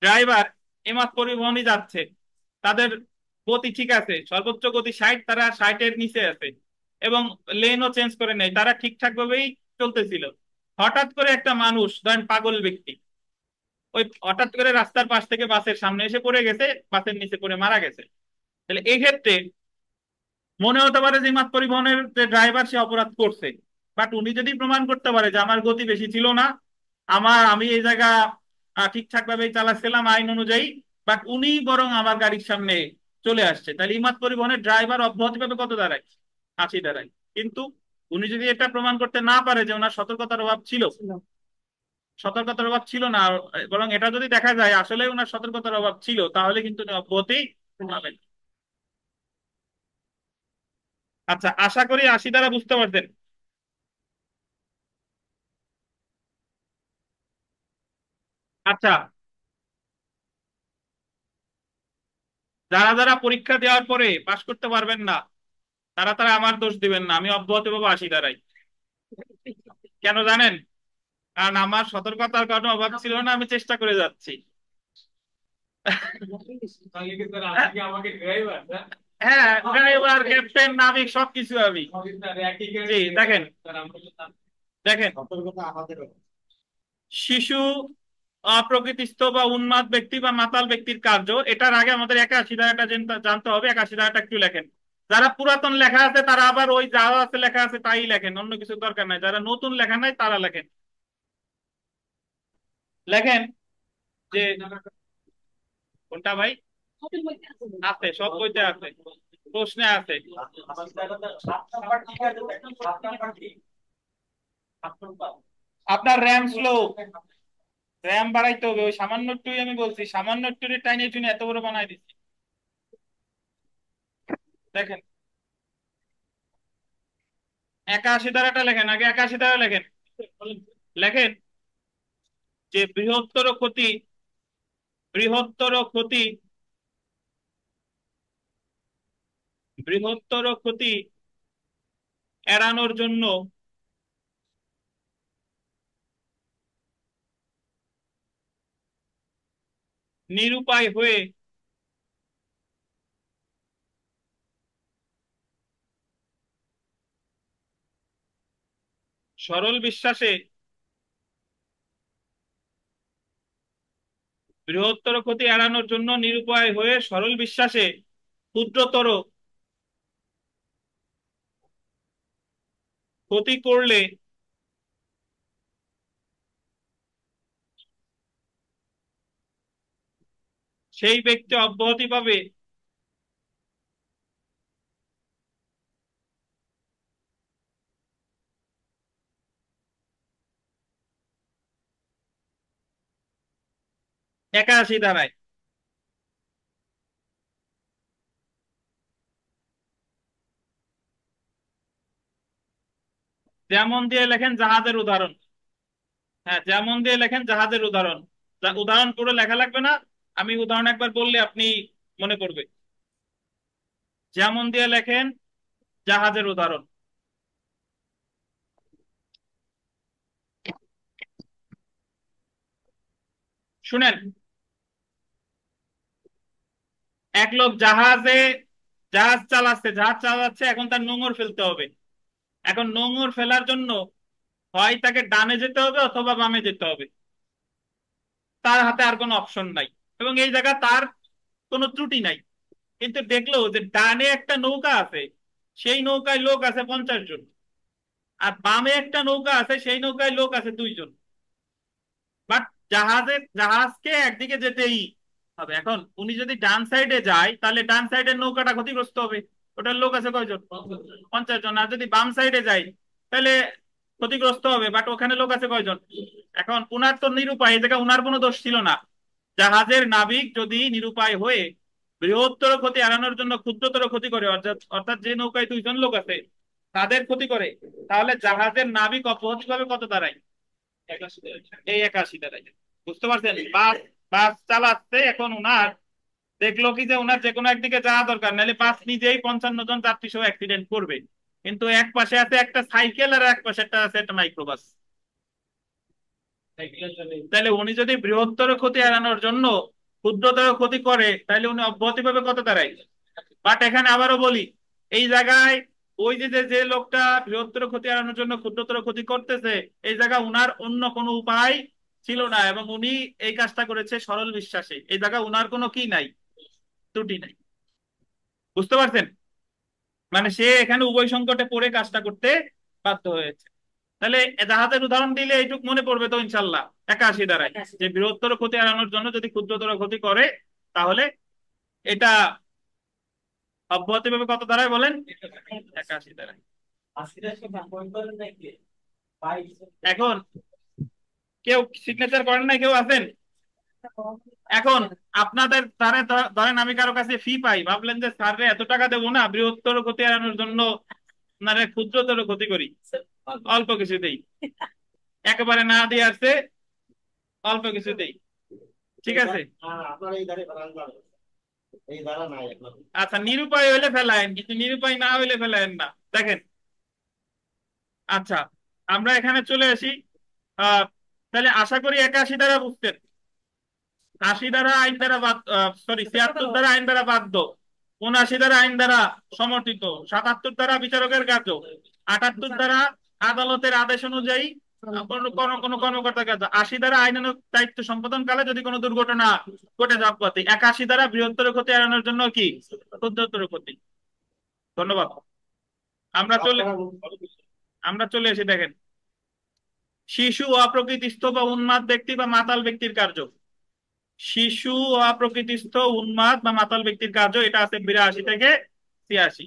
ড্রাইভার এমাত পরিবহনই যাচ্ছে, তাদের গতি ঠিক আছে, সর্বোচ্চ গতি 60, তারা 60-এর নিচে আছে এবং লেনও চেঞ্জ করে নেই, তারা ঠিকঠাক ভাবেই চলতেছিল। হঠাৎ করে একটা মানুষ, ধরেন পাগল ব্যক্তি, ওই হঠাৎ করে রাস্তার পাশ থেকে বাসের সামনে এসে পড়ে গেছে, বাসের নিচে পড়ে মারা গেছে। তাহলে এই ক্ষেত্রে মনে হতে পারে যে মাত পরিবহনের যে ড্রাইভার সে অপরাধ করছে, বাট উনি যদি প্রমাণ করতে পারে যে আমার গতি বেশি ছিল না, আমি এই জায়গা ঠিকঠাক ভাবে চালাচ্ছিলাম আইন অনুযায়ী, বাট উনি বরং আমার গাড়ির সামনে চলে আসছে, তাহলে ইমাত পরিবহনের ড্রাইভার অব্যাহতি পাবে কত দাঁড়ায়? 80 দাঁড়ায়। কিন্তু উনি যদি এটা প্রমাণ করতে না পারে যে ওনার সতর্কতার অভাব ছিল, সতর্কতার অভাব ছিল না, বরং এটা যদি দেখা যায় আসলে ওনার সতর্কতার অভাব ছিল, তাহলে কিন্তু উনি অব্যাহতি পাবেন। আচ্ছা, আশা করি 80 দ্বারা বুঝতে পারছেন। আচ্ছা, যারা যারা পরীক্ষা দেওয়ার পরে পাশ করতে পারবেন না, তারা তারা আমার দোষ দিবেন না, আমি অব্যাহতি পাবো 80 দ্বারাই। কেন জানেন? কারণ আমার সতর্কতার কোনো অভাব ছিল না, আমি চেষ্টা করে যাচ্ছি। তাহলে কি স্যার আপনি কি আমাকে ড্রাইভার না? হ্যাঁ, ড্রাইভার, ক্যাপ্টেন, নাবিক সবকিছু আমি। স্যার একই জি, দেখেন স্যার আমরা তো দেখেন শিশু, অপ্রকৃতিস্থ বা উন্মাদ ব্যক্তি বা মাতাল ব্যক্তির কার্য, এটার আগে আমাদের 81 ধারাটা জানতে হবে। 81 ধারাটা একটু লেখেন। যারা পুরাতন লেখা আছে তারা আবার ওই যা আছে লেখা আছে তাই লেখেন, অন্য কিছু দরকার নাই। যারা নতুন লেখা নাই তারা লেখেন। লেখেন যে কোনটা ভাই? আছে, সব বইতে আছে, প্রশ্নে আছে। আপনার র্যাম স্লো, র্যাম বাড়াইতে হবে। ওই সামান্য একটুই আমি বলছি, সামান্য একটু টাইনে টুনে এত বড় বানাই দিচ্ছি। দেখেন 81 ধারাটা লেখেন, আগে 81 ধারা লেখেন। লেখেন যে বৃহত্তর ক্ষতি বৃহত্তর ক্ষতি এড়ানোর জন্য নিরুপায় হয়ে সরল বিশ্বাসে বৃহত্তর ক্ষতি এড়ানোর জন্য নিরুপায় হয়ে সরল বিশ্বাসে ক্ষুদ্রতর ক্ষতি করলে সেই ব্যক্তি অব্যাহতি পাবে একাশি ধারায়। যেমন দিয়ে লেখেন জাহাজের উদাহরণ। হ্যাঁ, যেমন দিয়ে লেখেন জাহাজের উদাহরণ। উদাহরণ পুরো লেখা লাগবে না, আমি উদাহরণ একবার বললে আপনি মনে করবে। যেমন দিয়ে লেখেন জাহাজের উদাহরণ। শুনেন, এক লোক জাহাজ চালাচ্ছে, এখন তার নোঙর ফেলতে হবে। এখন নোঙর ফেলার জন্য হয় তাকে ডানে যেতে হবে অথবা বামে যেতে হবে, তার হাতে আর কোনো অপশন নাই, এবং এই জায়গা তার কোনো ত্রুটি নাই। কিন্তু দেখলো যে ডানে একটা নৌকা আছে, সেই নৌকায় লোক আছে 50 জন, আর বামে একটা নৌকা আছে, সেই নৌকায় লোক আছে 2 জন। বাট জাহাজকে একদিকে যেতেই হবে। এখন উনি যদি ডান সাইডে যায়, তাহলে ডান সাইডের নৌকাটা ক্ষতিগ্রস্ত হবে, ওটার লোক আছে কয়জন? 50 জন। আর যদি বাম সাইডে যায় তাহলে ক্ষতিগ্রস্ত হবে, বাট ওখানে লোক আছে কয়জন? এখন উনার তো নিরুপায়, এই জায়গায় উনার কোনো দোষ ছিল না। জাহাজের নাবিক যদি নিরুপায় হয়ে বৃহত্তর ক্ষতি এড়ানোর জন্য ক্ষুদ্রতর ক্ষতি করে, অর্থাৎ অর্থাৎ যে নৌকায় 2 জন লোক আছে তাদের ক্ষতি করে, তাহলে জাহাজের নাবিক অব্যাহতি পাবে কত দাঁড়ায়? এই 81 দাঁড়ায়। বুঝতে পারছেন? বাস বাস চালাচ্ছে, এখন উনার দেখলো কি যে উনার যে কোনো একদিকে যাওয়া দরকার, নাহলে বাস নিজেই 55 জন যাত্রী সহ অ্যাক্সিডেন্ট করবে। কিন্তু এক পাশে আছে একটা সাইকেল আর এক পাশে আছে একটা মাইক্রোবাস। তাহলে উনি যদি বৃহত্তর ক্ষতি এড়ানোর জন্য ক্ষুদ্রতর ক্ষতি করে, তাহলে উনি অব্যাহতি পাবে কত দাঁড়ায়? বাট এখানে আবারও বলি, এই জায়গায় ওই যে যে লোকটা বৃহত্তর ক্ষতি এড়ানোর জন্য ক্ষুদ্রতর ক্ষতি করতেছে, এই জায়গায় উনার অন্য কোনো উপায় ছিল না, এবং উনি এই কাজটা করেছে সরল বিশ্বাসে। এই জায়গায় উনার কোনো কি নাই, ত্রুটি নাই। বুঝতে পারছেন? মানে সে এখানে উভয় সংকটে পড়ে কাজটা করতে বাধ্য হয়েছে। তাহলে জাহাজের উদাহরণ দিলে এইটুক মনে পড়বে তো ইনশাল্লাহ, 81 দ্বারাই, যে বৃহত্তর ক্ষতি এড়ানোর জন্য যদি ক্ষুদ্রতর ক্ষতি করে, তাহলে এটা অব্যাহতি পাবে কত দ্বারাই বলেন? 81 দ্বারাই। এখন কেউ সিগনেচার করেন নাই, কেউ আছেন? এখন আপনাদের ধরেন আমি কারো কাছে ফি পাই, ভাবলেন যে স্যার এত টাকা দেবো না, বৃহত্তর ক্ষতি এড়ানোর জন্য আপনার ক্ষুদ্রতর ক্ষতি করি, অল্প কিছু দেই, একেবারে না দিয়ে আসছে, অল্প কিছু দেই, ঠিক আছে? আচ্ছা, নিরুপায় হইলে ফেলায়েন, কিন্তু নিরুপায় না হইলে ফেলায়েন না। দেখেন, আচ্ছা আমরা এখানে চলে আসি। তাহলে আশা করি 81 দ্বারা বুঝতেন। 80 দ্বারা আইন দ্বারা বাদ, সরি 76 দ্বারা আইন দ্বারা বাধ্য, 79 দ্বারা আইন দ্বারা সমর্থিত, 77 দ্বারা বিচারকের কার্য, 78 দ্বারা আদালতের আদেশ অনুযায়ী কোনো কোনো কোনো কর্মকর্তার কাজ, 80 দ্বারা আইনানুগ দায়িত্ব সম্পাদন কালে যদি কোনো দুর্ঘটনা ঘটে যায় অব্যাহতি, 81 দ্বারা বৃহত্তর ক্ষতি এড়ানোর জন্য কি ক্ষুদ্রতর ক্ষতি। ধন্যবাদ। আমরা চলে আমরা চলে এসে দেখেন, শিশু অপ্রকৃতিস্থ বা উন্মাদ ব্যক্তি বা মাতাল ব্যক্তির কার্য। শিশু অপ্রকৃতিস্থ, উন্মাদ বা মাতাল ব্যক্তির কার্য, এটা আছে 82 থেকে 83।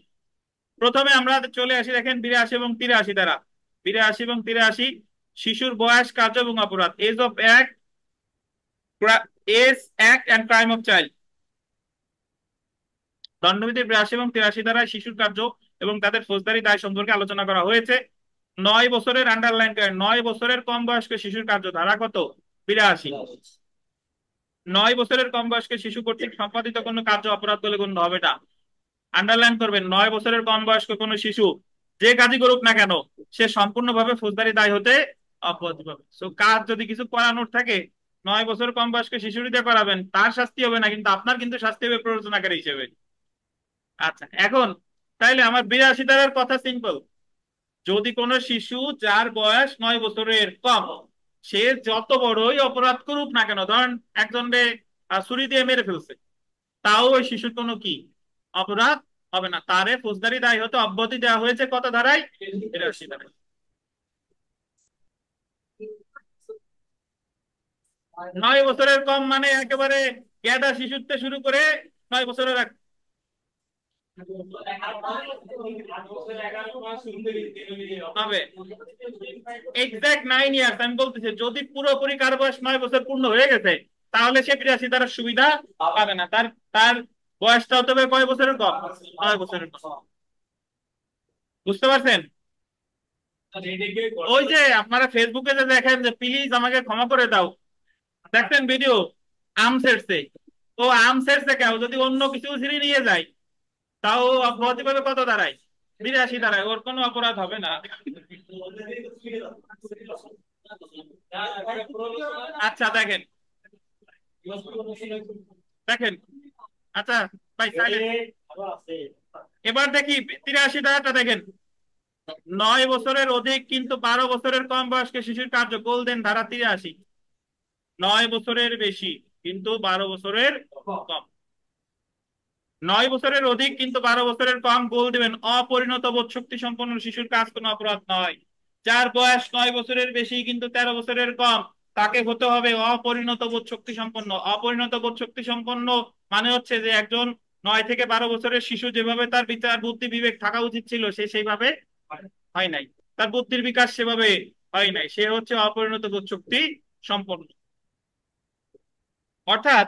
প্রথমে আমরা চলে আসি দেখেন 82 এবং 83 দ্বারা। 82 এবং 83, শিশুর বয়স, কার্য এবং অপরাধ, age of act, age act and crime of child. দণ্ডবিধির 82 এবং 83 দ্বারা শিশুর কার্য এবং তাদের ফৌজদারি দায় সম্পর্কে আলোচনা করা হয়েছে। 9 বছরের আন্ডারলাইন করেন, 9 বছরের কম বয়স্ক শিশুর কার্য, ধারা কত? 82। 9 বছরের কম বয়স্ক শিশু কর্তৃক সম্পাদিত কোনো কার্য অপরাধ বলে গণ্য হবে না। আন্ডারলাইন করবেন, 9 বছরের কম বয়স্ক কোনো শিশু যে কাজই করুক না কেন, সে সম্পূর্ণভাবে ফৌজদারি দায় হতে অব্যাহতি পাবে। সো কাজ যদি কিছু করানোর থাকে, 9 বছর কম বয়স্ক শিশুর দিয়ে করাবেন, তার শাস্তি হবে না, কিন্তু আপনার কিন্তু শাস্তি হবে প্ররোচনাকারী হিসেবে। আচ্ছা, এখন তাইলে আমার 82 ধারার কথা সিম্পল। যদি কোনো শিশু যার বয়স 9 বছরের কম, সে যত বড়ই অপরাধ করুক না কেন, ধরেন একজনকে ছুরি দিয়ে মেরে ফেলছে, তাও ওই শিশুর কোনো কি অপরাধ হবে না, তারে ফৌজদারি দায় হতে অব্যাহতি দেওয়া হয়েছে কত ধারায়? 82 ধারায়। 9 বছরের কম মানে একেবারে গেদা শিশুতে শুরু করে 9 বছরের হবে এক্সাক্ট 9 ইয়ার্স। আমি বলতেছি যদি পুরোপুরি কার বয়স 9 বছর পূর্ণ হয়ে গেছে, তাহলে সে 82 দ্বারা সুবিধা পাবে না। তার তার বয়সটা হতে হবে কয় বছরের কম? 9 বছরের কম। বুঝতে পারছেন? ওই যে আপনারা ফেসবুকে যে দেখেন যে প্লিজ আমাকে ক্ষমা করে দাও, দেখছেন ভিডিও আম সেরছে, ও আম সেরছে কেউ যদি অন্য কিছু ছিঁড়ে নিয়ে যায়, তাও অব্যাহতি পাবে কত দাঁড়ায়? 82 দাঁড়ায়। ওর কোনো অপরাধ হবে না। আচ্ছা দেখেন দেখেন, আচ্ছা ভাই এবার দেখি 83 ধারাটা দেখেন, 9 বছরের অধিক কিন্তু 12 বছরের কম বয়স্ক শিশুর কার্য, গোল্ডেন ধারা 83। 9 বছরের বেশি কিন্তু 12 বছরের কম, 9 বছরের অধিক কিন্তু 12 বছরের কম, গোল দিবেন অপরিণত বোধ শক্তি সম্পন্ন শিশুর কাজ কোনো অপরাধ নয়। যার বয়স 9 বছরের বেশি কিন্তু 13 বছরের কম, তাকে হতে হবে অপরিণত বোধ শক্তি সম্পন্ন। অপরিণত বোধ শক্তি সম্পন্ন মানে হচ্ছে যে একজন 9 থেকে 12 বছরের শিশু যেভাবে তার বিচার বুদ্ধি বিবেক থাকা উচিত ছিল, সে সেইভাবে হয় নাই, তার বুদ্ধির বিকাশ সেভাবে হয় নাই, সে হচ্ছে অপরিণত বোধ শক্তি সম্পন্ন। অর্থাৎ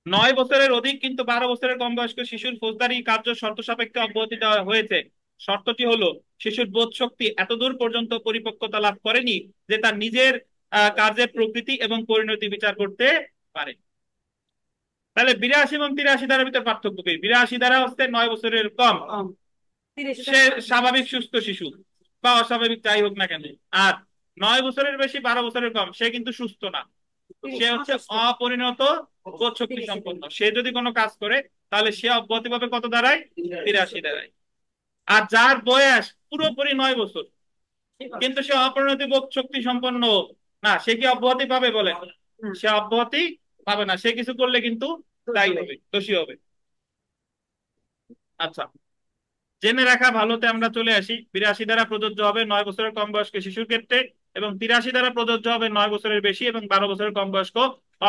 9 বছরের অধিক কিন্তু 12 বছরের কম বয়স্ক শিশুর ফৌজদারি কার্য শর্ত সাপেক্ষে অব্যাহতি দেওয়া হয়েছে। শর্তটি হলো শিশুর বোধ শক্তি এতদূর পর্যন্ত পরিপক্কতা লাভ করেনি যে তার নিজের কার্যের প্রকৃতি এবং পরিণতি বিচার করতে পারে। তাহলে 82 এবং 83 ধারার ভিতরে পার্থক্য কি? 82 ধারা হচ্ছে 9 বছরের কম, সে স্বাভাবিক সুস্থ শিশু বা অস্বাভাবিক যাই হোক না কেন। আর 9 বছরের বেশি 12 বছরের কম, সে কিন্তু সুস্থ না, সে হচ্ছে অপরিণত বোধ শক্তি সম্পন্ন। সে যদি কোনো কাজ করে তাহলে সে অব্যাহতি পাবে কত দাঁড়ায়? 83 দাঁড়ায়। আর যার বয়স পুরোপুরি 9 বছর কিন্তু সে অপরিণত বোধ শক্তি সম্পন্ন না, সে কি অব্যাহতি পাবে বলেন? সে অব্যাহতি পাবে না, সে কিছু করলে কিন্তু দায়ী হবে, দোষী হবে। আচ্ছা, জেনে রাখা ভালোতে আমরা চলে আসি। 82 দ্বারা প্রযোজ্য হবে 9 বছরের কম বয়স্ক শিশুর ক্ষেত্রে, এবং 83 দ্বারা প্রযোজ্য হবে 9 বছরের বেশি এবং 12 বছরের কম বয়স্ক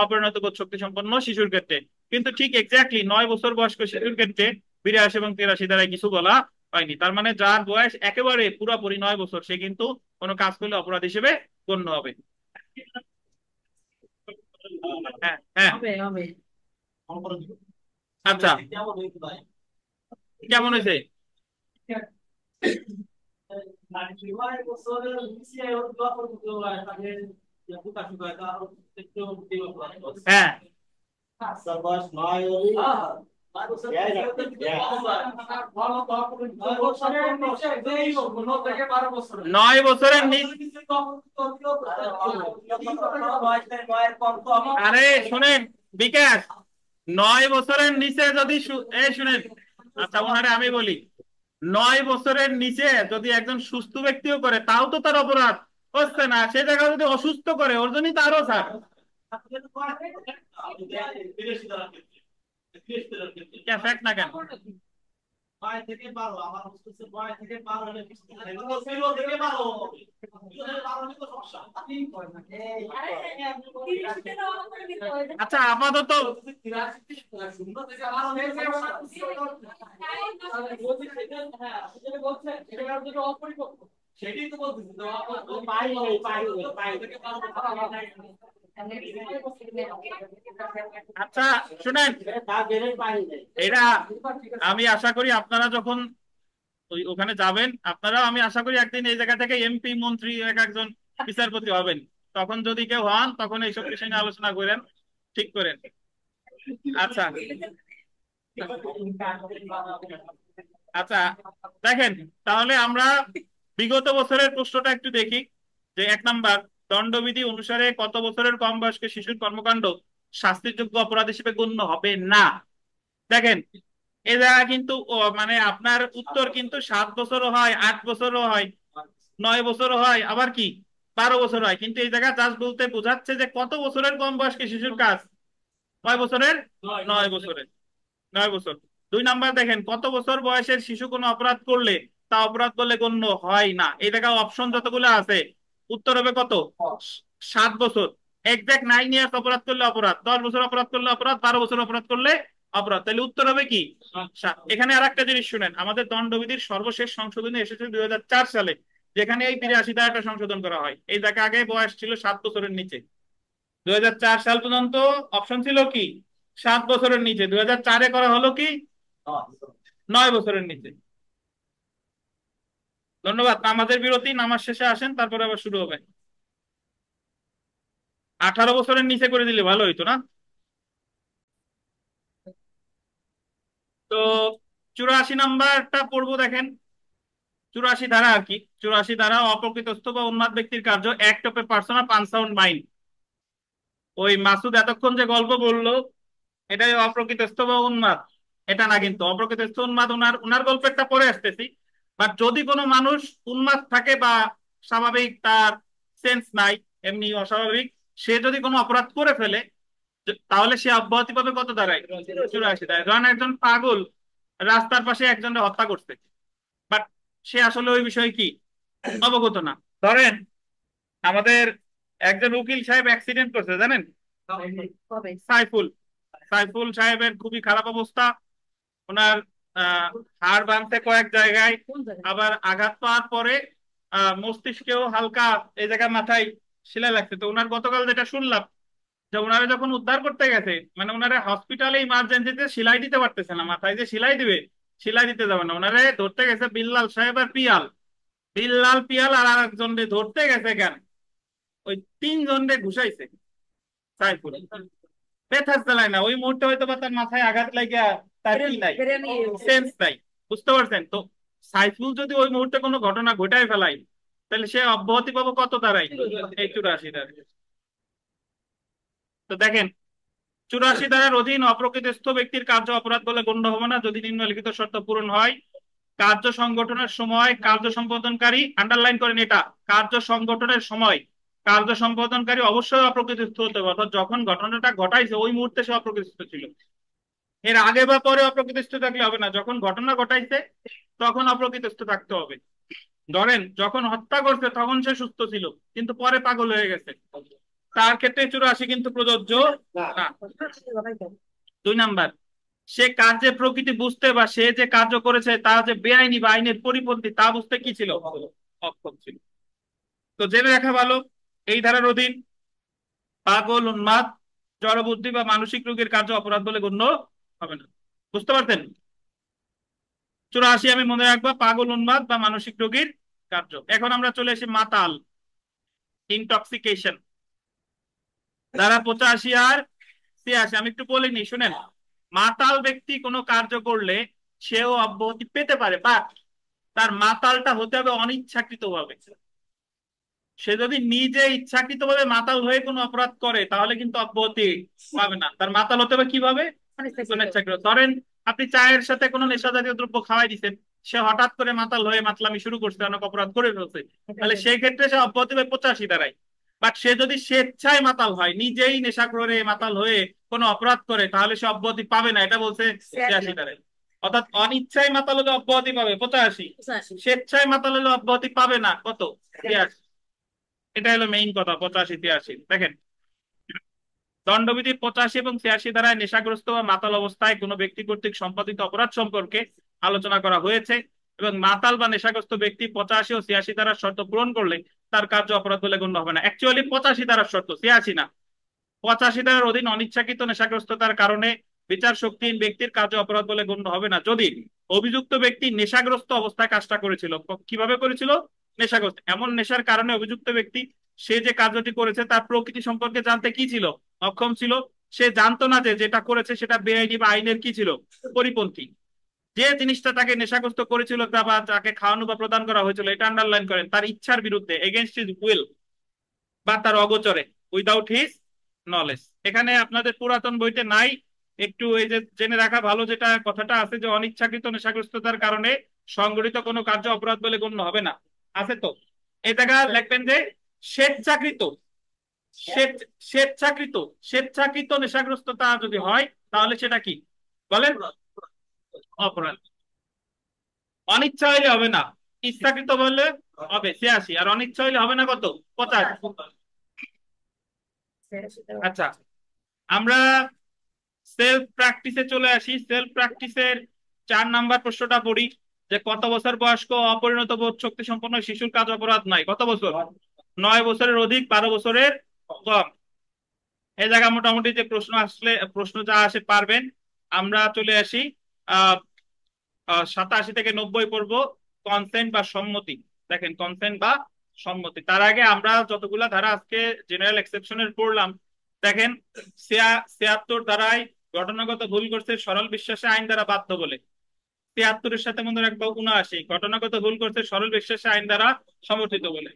অপরিণত বোধ শক্তি সম্পন্ন শিশুর ক্ষেত্রে। কিন্তু ঠিক এক্স্যাক্টলি 9 বছর বয়স্ক শিশুর ক্ষেত্রে 82 এবং 83 দ্বারা কিছু বলা হয়নি। তার মানে যার বয়স একেবারে পুরোপুরি 9 বছর সে কিন্তু কোনো কাজ করলে অপরাধ হিসেবে গণ্য হবে। হ্যাঁ হ্যাঁ, হবে হবে। আচ্ছা কেমন হয়েছে? হ্যাঁ, নয় বছরের আরে শুনেন বিকাশ, 9 বছরের নিচে যদি এই শুনেন, আচ্ছা ওনারে আমি বলি, 9 বছরের নিচে যদি একজন সুস্থ ব্যক্তিও করে তাও তো তার অপরাধ হচ্ছে না। সে জায়গায় যদি অসুস্থ করে ওর জন্যই তারও ছাড়। ফ্যাক্ট না কেন? আচ্ছা আপাতত সেটাই তো বলতেছি। আচ্ছা শুনেন, এটা আমি আশা করি আপনারা যখন ওখানে যাবেন, আপনারাও আমি আশা করি একদিন এই জায়গা থেকে এমপি মন্ত্রী একজন বিচারপতি হবেন। তখন যদি কেউ হন তখন এইসব বিষয় নিয়ে আলোচনা করেন, ঠিক করেন। আচ্ছা আচ্ছা, দেখেন তাহলে আমরা বিগত বছরের প্রশ্নটা একটু দেখি। যে 1 নাম্বার, দণ্ডবিধি অনুসারে কত বছরের কম বয়স্ক শিশুর কর্মকাণ্ড শাস্তিযোগ্য অপরাধ হিসেবে গণ্য হবে না? দেখেন এই জায়গা কিন্তু মানে আপনার উত্তর কিন্তু 7 বছরও হয়, 8 বছরও হয়, 9 বছরও হয়, আবার কি 12 বছর হয়। কিন্তু এই জায়গা জাস্ট বলতে বোঝাচ্ছে যে কত বছরের কম বয়স্ক শিশুর কাজ? 9 বছরের, 9 বছরের, 9 বছর। 2 নাম্বার দেখেন, কত বছর বয়সের শিশু কোনো অপরাধ করলে তা অপরাধ বলে গণ্য হয় না? এই জায়গায় অপশন যতগুলো আছে উত্তর হবে কত? 7 বছর। এক্সাক্ট 9 ইয়ার্স অপরাধ করলে অপরাধ, 10 বছর অপরাধ করলে অপরাধ, 12 বছর অপরাধ করলে অপরাধ। তাহলে উত্তর হবে কি? 7। এখানে আর একটা জিনিস শুনেন, আমাদের দণ্ডবিধির সর্বশেষ সংশোধনী এসেছে 2004 সালে, যেখানে এই 82 ধারাটা সংশোধন করা হয়। এই জায়গা আগে বয়স ছিল 7 বছরের নিচে। 2004 সাল পর্যন্ত অপশন ছিল কি 7 বছরের নিচে, 2004-এ করা হলো কি 9 বছরের নিচে। ধন্যবাদ। নামাজের বিরতি, নামাজ শেষে আসেন, তারপরে আবার শুরু হবে। 18 বছরের নিচে করে দিলে ভালো হইতো না? তো 84 নাম্বারটা পড়বো, দেখেন 84 ধারা আর কি। 84 ধারা, অপ্রকৃতস্থ বা উন্মাদ ব্যক্তির কার্য, act of a person of unsound mind. ওই মাসুদ এতক্ষণ যে গল্প বললো এটাই অপ্রকৃতস্থ বা উন্মাদ, এটা না। কিন্তু অপ্রকৃতস্থ উন্মাদ ওনার ওনার গল্পেরটা পরে আসতেছি। বাট যদি কোনো মানুষ উন্মাদ থাকে বা স্বাভাবিক তার সেন্স নাই, এমনি অস্বাভাবিক, সে যদি কোনো অপরাধ করে ফেলে তাহলে সে অব্যাহতি পাবে কত দাঁড়ায়? 84 দাঁড়ায়। ধরেন একজন পাগল রাস্তার পাশে একজনের হত্যা করছে, বাট সে আসলে ওই বিষয়ে কি অবগত না। ধরেন আমাদের একজন উকিল সাহেব অ্যাক্সিডেন্ট করছে, জানেন? হবে। সাইফুল, সাইফুল সাহেবের খুবই খারাপ অবস্থা। ওনার হাড় ভাঙছে কয়েক জায়গায়, কোন জায়গায়? আবার আঘাত পাওয়ার পরে মস্তিষ্কেও হালকা এই জায়গায় মাথায় শিলা লাগছে। তো ওনার গতকাল যেটা শুনলাম যে ওনারা যখন উদ্ধার করতে গেছে, মানে ওনারা হসপিটালে ইমার্জেন্সিতে সেলাই দিতে পারতেছে না, মাথায় যে সেলাই দিবে সেলাই দিতে যাবে না, ওনারে ধরতে গেছে বিল্লাল সাহেব আর পিয়াল। বিল্লাল পিয়াল আর আরেকজন ধরতে গেছে কেন, ওই 3 জনরে ঘুষাইছে সাইফুল। ব্যথা চালায় না, ওই মুহূর্তে হয়তো বা তার মাথায় আঘাত লাগিয়া তার কি নাই, সেন্স নাই, বুঝতে পারছেন? তো সাইফুল যদি ওই মুহূর্তে কোনো ঘটনা ঘটায় ফেলাই তাহলে সে অব্যাহতি পাবো কত দাঁড়ায়? এই 84 দাঁড়ায়। তো দেখেন, 84 ধারার অধীন অপ্রকৃতস্থ ব্যক্তির কার্য অপরাধ বলে গণ্য হবে না যদি নিম্নলিখিত শর্ত পূরণ হয়। কার্য সংগঠনের সময় কার্য সম্পাদনকারী, আন্ডারলাইন করেন এটা, কার্য সংগঠনের সময় কার্য সম্পাদনকারী অবশ্যই অপ্রকৃতস্থ হতে হবে, অর্থাৎ যখন ঘটনাটা ঘটাইছে ওই মুহূর্তে সে অপ্রকৃতস্থ ছিল। এর আগে বা পরে অপ্রকৃতস্থ থাকলে হবে না, যখন ঘটনা ঘটাইছে তখন অপ্রকৃতস্থ থাকতে হবে। ধরেন যখন হত্যা করছে তখন সে সুস্থ ছিল কিন্তু পরে পাগল হয়ে গেছে, তার ক্ষেত্রে 84 কিন্তু প্রযোজ্য না। 2 নাম্বার, সে কার্যের প্রকৃতি বুঝতে বা সে যে কার্য করেছে তা যে বেআইনি বা আইনের পরিপন্থী তা বুঝতে কি ছিল, অক্ষম ছিল। তো জেনে রাখা ভালো, এই ধারার অধীন পাগল, উন্মাদ, জড়বুদ্ধি বা মানসিক রোগীর কার্য অপরাধ বলে গণ্য হবে না। বুঝতে পারতেন? 84 আমি মনে রাখবো, পাগল, উন্মাদ বা মানসিক রোগীর কার্য। এখন আমরা চলে আসি মাতাল, ইনটক্সিকেশন, ধারা 85 আর 86। আমি একটু বলিনি, শুনেন। মাতাল ব্যক্তি কোনো কার্য করলে সেও অব্যাহতি পেতে পারে, বা তার মাতালটা হতে হবে অনিচ্ছাকৃত ভাবে। সে যদি নিজে ইচ্ছাকৃত ভাবে মাতাল হয়ে কোনো অপরাধ করে তাহলে কিন্তু অব্যাহতি পাবে না। তার মাতাল হতে হবে কিভাবে, অনিচ্ছাকৃত। ধরেন আপনি চায়ের সাথে কোনো নেশা জাতীয় দ্রব্য খাওয়াই দিচ্ছেন, সে হঠাৎ করে মাতাল হয়ে মাতলামি শুরু করছে, অনেক অপরাধ করে ফেলছে, তাহলে সেই ক্ষেত্রে সে অব্যাহতি পাবে 85 ধারায়। বাট সে যদি স্বেচ্ছায় মাতাল হয়, নিজেই নেশা করে মাতাল হয়ে কোনো অপরাধ করে, তাহলে সে অব্যাহতি পাবে না, এটা বলছে 86 ধারায়। অর্থাৎ অনিচ্ছায় মাতাল হলে অব্যাহতি পাবে 85, স্বেচ্ছায় মাতাল হলে অব্যাহতি পাবে না কত, 83। এটা হলো মেইন কথা 85 83। দেখেন, দণ্ডবিধি 85 এবং 86 ধারায় নেশাগ্রস্ত বা মাতাল অবস্থায় কোনো ব্যক্তি কর্তৃক সম্পাদিত অপরাধ সম্পর্কে আলোচনা করা হয়েছে, এবং মাতাল বা নেশাগ্রস্ত ব্যক্তি 85 ও 86 ধারার শর্ত পূরণ করলে তার কার্য অপরাধ বলে গণ্য হবে না। অ্যাকচুয়ালি 85 ধারার শর্ত, 86 না। 85 ধারার অধীন অনিচ্ছাকৃত নেশাগ্রস্ততার কারণে বিচার শক্তিহীন ব্যক্তির কার্য অপরাধ বলে গণ্য হবে না যদি অভিযুক্ত ব্যক্তি নেশাগ্রস্ত অবস্থায় কাজটা করেছিল। কিভাবে করেছিল, নেশাগ্রস্ত। এমন নেশার কারণে অভিযুক্ত ব্যক্তি সে যে কার্যটি করেছে তার প্রকৃতি সম্পর্কে জানতে কি ছিল, অক্ষম ছিল। সে জানতো না যে যেটা করেছে সেটা বেআইনি বা আইনের কি ছিল, পরিপন্থী। যে জিনিসটা তাকে নেশাগ্রস্ত করেছিল তা বা তাকে খাওয়ানো বা প্রদান করা হয়েছিল, এটা আন্ডারলাইন করেন, তার ইচ্ছার বিরুদ্ধে, এগেনস্ট হিজ উইল, বা তার অগোচরে, উইদাউট হিজ নলেজ। এখানে আপনাদের পুরাতন বইতে নাই, একটু এই যে জেনে রাখা ভালো, যেটা কথাটা আছে যে অনিচ্ছাকৃত নেশাগ্রস্ততার কারণে সংগঠিত কোনো কার্য অপরাধ বলে গণ্য হবে না, আছে তো? এই জায়গা লিখবেন যে স্বেচ্ছাকৃত, স্বেচ্ছাকৃত, স্বেচ্ছাকৃত নেশাগ্রস্ততা যদি হয় তাহলে সেটা কি বলেন, অপরাধ। অনিচ্ছা হইলে হবে না, ইচ্ছাকৃত বললে হবে 86, আর অনিচ্ছা হইলে হবে না কত, 85। আচ্ছা, আমরা সেলফ প্র্যাকটিসে চলে আসি। সেলফ প্র্যাকটিসের 4 নাম্বার প্রশ্নটা পড়ি, যে কত বছর বয়স্ক অপরিণত বোধ শক্তি সম্পন্ন শিশুর কাজ অপরাধ নাই, কত বছর, 9 বছরের অধিক, 12 বছরের কম। এই জায়গা মোটামুটি যে প্রশ্ন আসলে, প্রশ্ন যা আসে পারবেন। আমরা চলে আসি 87 থেকে 90 পড়বো, কনসেন্ট বা সম্মতি। দেখেন, কনসেন্ট বা সম্মতি। তার আগে আমরা যতগুলা ধারা আজকে জেনারেল এক্সেপশনের পড়লাম, দেখেন 76 ধারায় ঘটনাগত ভুল করছে সরল বিশ্বাসে আইন দ্বারা বাধ্য বলে, 73-এর সাথে মনে রাখবো 79 ঘটনাগত ভুল করছে সরল বিশ্বাসে আইন দ্বারা সমর্থিত বলে।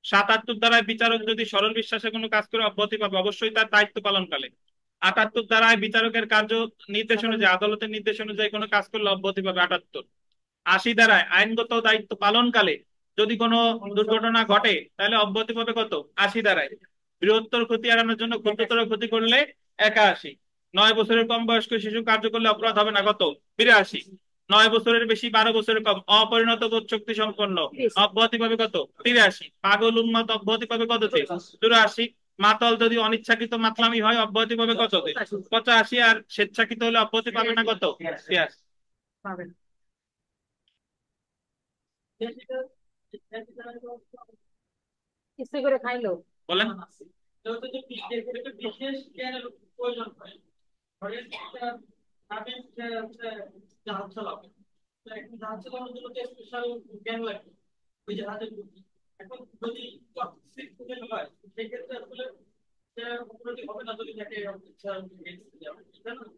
77 ধারায় বিচারক যদি সরল বিশ্বাসে কোনো কাজ করে অব্যাহতি পাবে অবশ্যই তার দায়িত্ব পালনকালে। 78 ধারায় বিচারকের কার্য নির্দেশ অনুযায়ী, আদালতের নির্দেশ অনুযায়ী কোনো কাজ করলে অব্যাহতি পাবে 78। 80 ধারায় আইনগত দায়িত্ব পালনকালে যদি কোনো দুর্ঘটনা ঘটে তাহলে অব্যাহতি পাবে কত, 80 ধারায়। বৃহত্তর ক্ষতি এড়ানোর জন্য ক্ষুদ্রতর ক্ষতি করলে 81। 9 বছরের কম বয়স্ক শিশু কার্য করলে অপরাধ হবে না কত, 82। 9 বছরের বেশি, 12 বছরের কম, অপরিণত বোধ শক্তি সম্পন্ন অব্যাহতি পাবে কত, 83। পাগল, উন্মাদ অব্যাহতি পাবে কত, 84। মাতাল যদি অনিচ্ছাকৃত মাতলামি হয় অব্যাহতি পাবে কত, 85। আর স্বেচ্ছাকৃত হলে অব্যাহতি পাবে না কত, 83। ইচ্ছে করে খাইলো, বলেন। যেহেতু যে একটু বিশেষ জ্ঞানের প্রয়োজন হয়, ধরেন আমি জাহাজ চালাবো, তো এখন জাহাজ চালানোর জন্য যে স্পেশাল জ্ঞান লাগবে, ওই জাহাজের বুদ্ধি। এখন যদি টক্সিক ফুয়েল হয় সেক্ষেত্রে আসলে সে অপরাধী হবে না যদি তাকে ইচ্ছা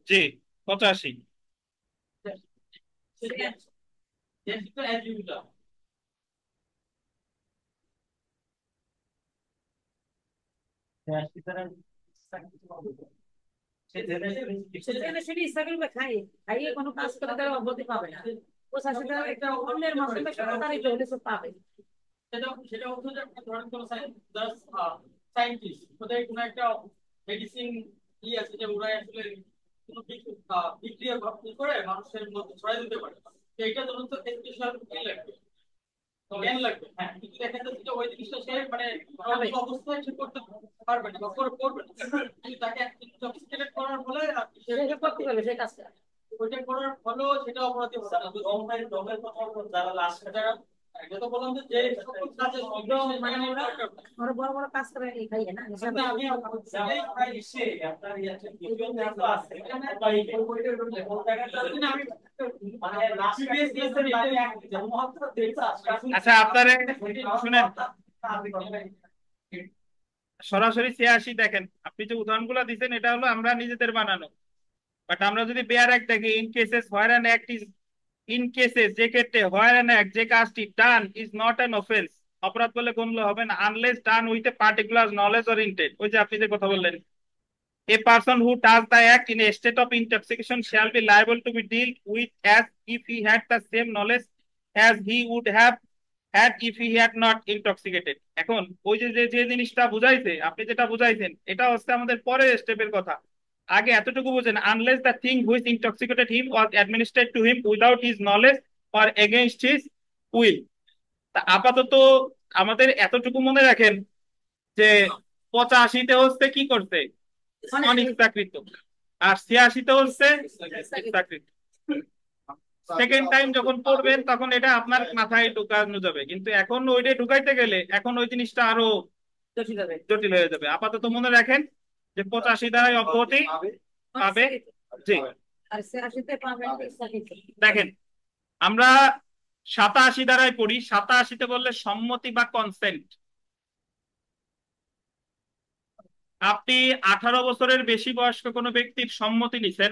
জি, 85। সেটা অ্যাজিউমটা সেখানে সেটা ইচ্ছা করবে খাইয়ে কোনো কাজ করে তারা অব্যাহতি পাবে না। প্রশাসন একটা অন্যের মাধ্যমে তারা এটা পাবে। সেটা হচ্ছে যে আপনি ধরেন কোন সায়েন্টিস্ট ওদের কোনো একটা মেডিসিন আছে যে ওরা আসলে কোনো বিক্রিয়া করে মানুষের মধ্যে ছড়াই দিতে পারে। তো এটা ধরুন তো স্পেশাল লাগবে, জ্ঞান লাগবে। হ্যাঁ, কিন্তু দেখা যাচ্ছে যে ওই জিনিসটা সে মানে অবস্থায় সে করতে পারবে না বা করবে না। কিন্তু তাকে ইনটক্সিকেটেড করার ফলে সেটা করতে পারবে সেই কাজটা। ওইটা করার ফলেও সেটা অপরাধী হবে না। তো দমের কথা যারা লাস্ট যারা এটা তো বললাম যে সকল কাজে মানে ওরা বড় বড় কাজ করে এই খাইয়ে না আমি আপনার আচ্ছা আপনারা শুনেন, সরাসরি 86 দেখেন, আপনি যে উদাহরণগুলো দিচ্ছেন এটা হলো আমরা নিজেদের বানানো। বাট আমরা যদি বেয়ার অ্যাক্ট দেখি, in cases where an act is, in cases যে ক্ষেত্রে হোয়ার অ্যান অ্যাক্ট যে কাজটি done is not an offence, অপরাধ বলে গণ্য হবে না, unless done with a particular knowledge or intent. ওই যে আপনি যে কথা বললেন, a person who does the act in a state of intoxication shall be liable to be dealt with as if he had the same knowledge as he would have had if he had not intoxicated। এখন ওই যে যে যে জিনিসটা বুঝাইছে, আপনি যেটা বুঝাইছেন এটা হচ্ছে আমাদের পরের স্টেপের কথা। আগে এতটুকু বুঝেন, unless the thing which intoxicated him was administered to him without his knowledge or against his will. তা আপাতত আমাদের এতটুকু মনে রাখেন যে 85-তে হচ্ছে কি করছে, অনিচ্ছাকৃত, আর 86-তে হচ্ছে ইচ্ছাকৃত। সেকেন্ড টাইম যখন পড়বেন তখন এটা আপনার মাথায় ঢুকানো যাবে, কিন্তু এখন ওইটা ঢুকাইতে গেলে এখন ওই জিনিসটা আরো জটিল হয়ে যাবে। আপাতত মনে রাখেন যে 85 দ্বারাই অব্যাহতি পাবে। জি, আর 86-তে পাবেন দেখেন আমরা 87 দ্বারাই পড়ি। 87-তে বললে সম্মতি বা কনসেন্ট। আপনি 18 বছরের বেশি বয়স্ক কোনো ব্যক্তির সম্মতি নিছেন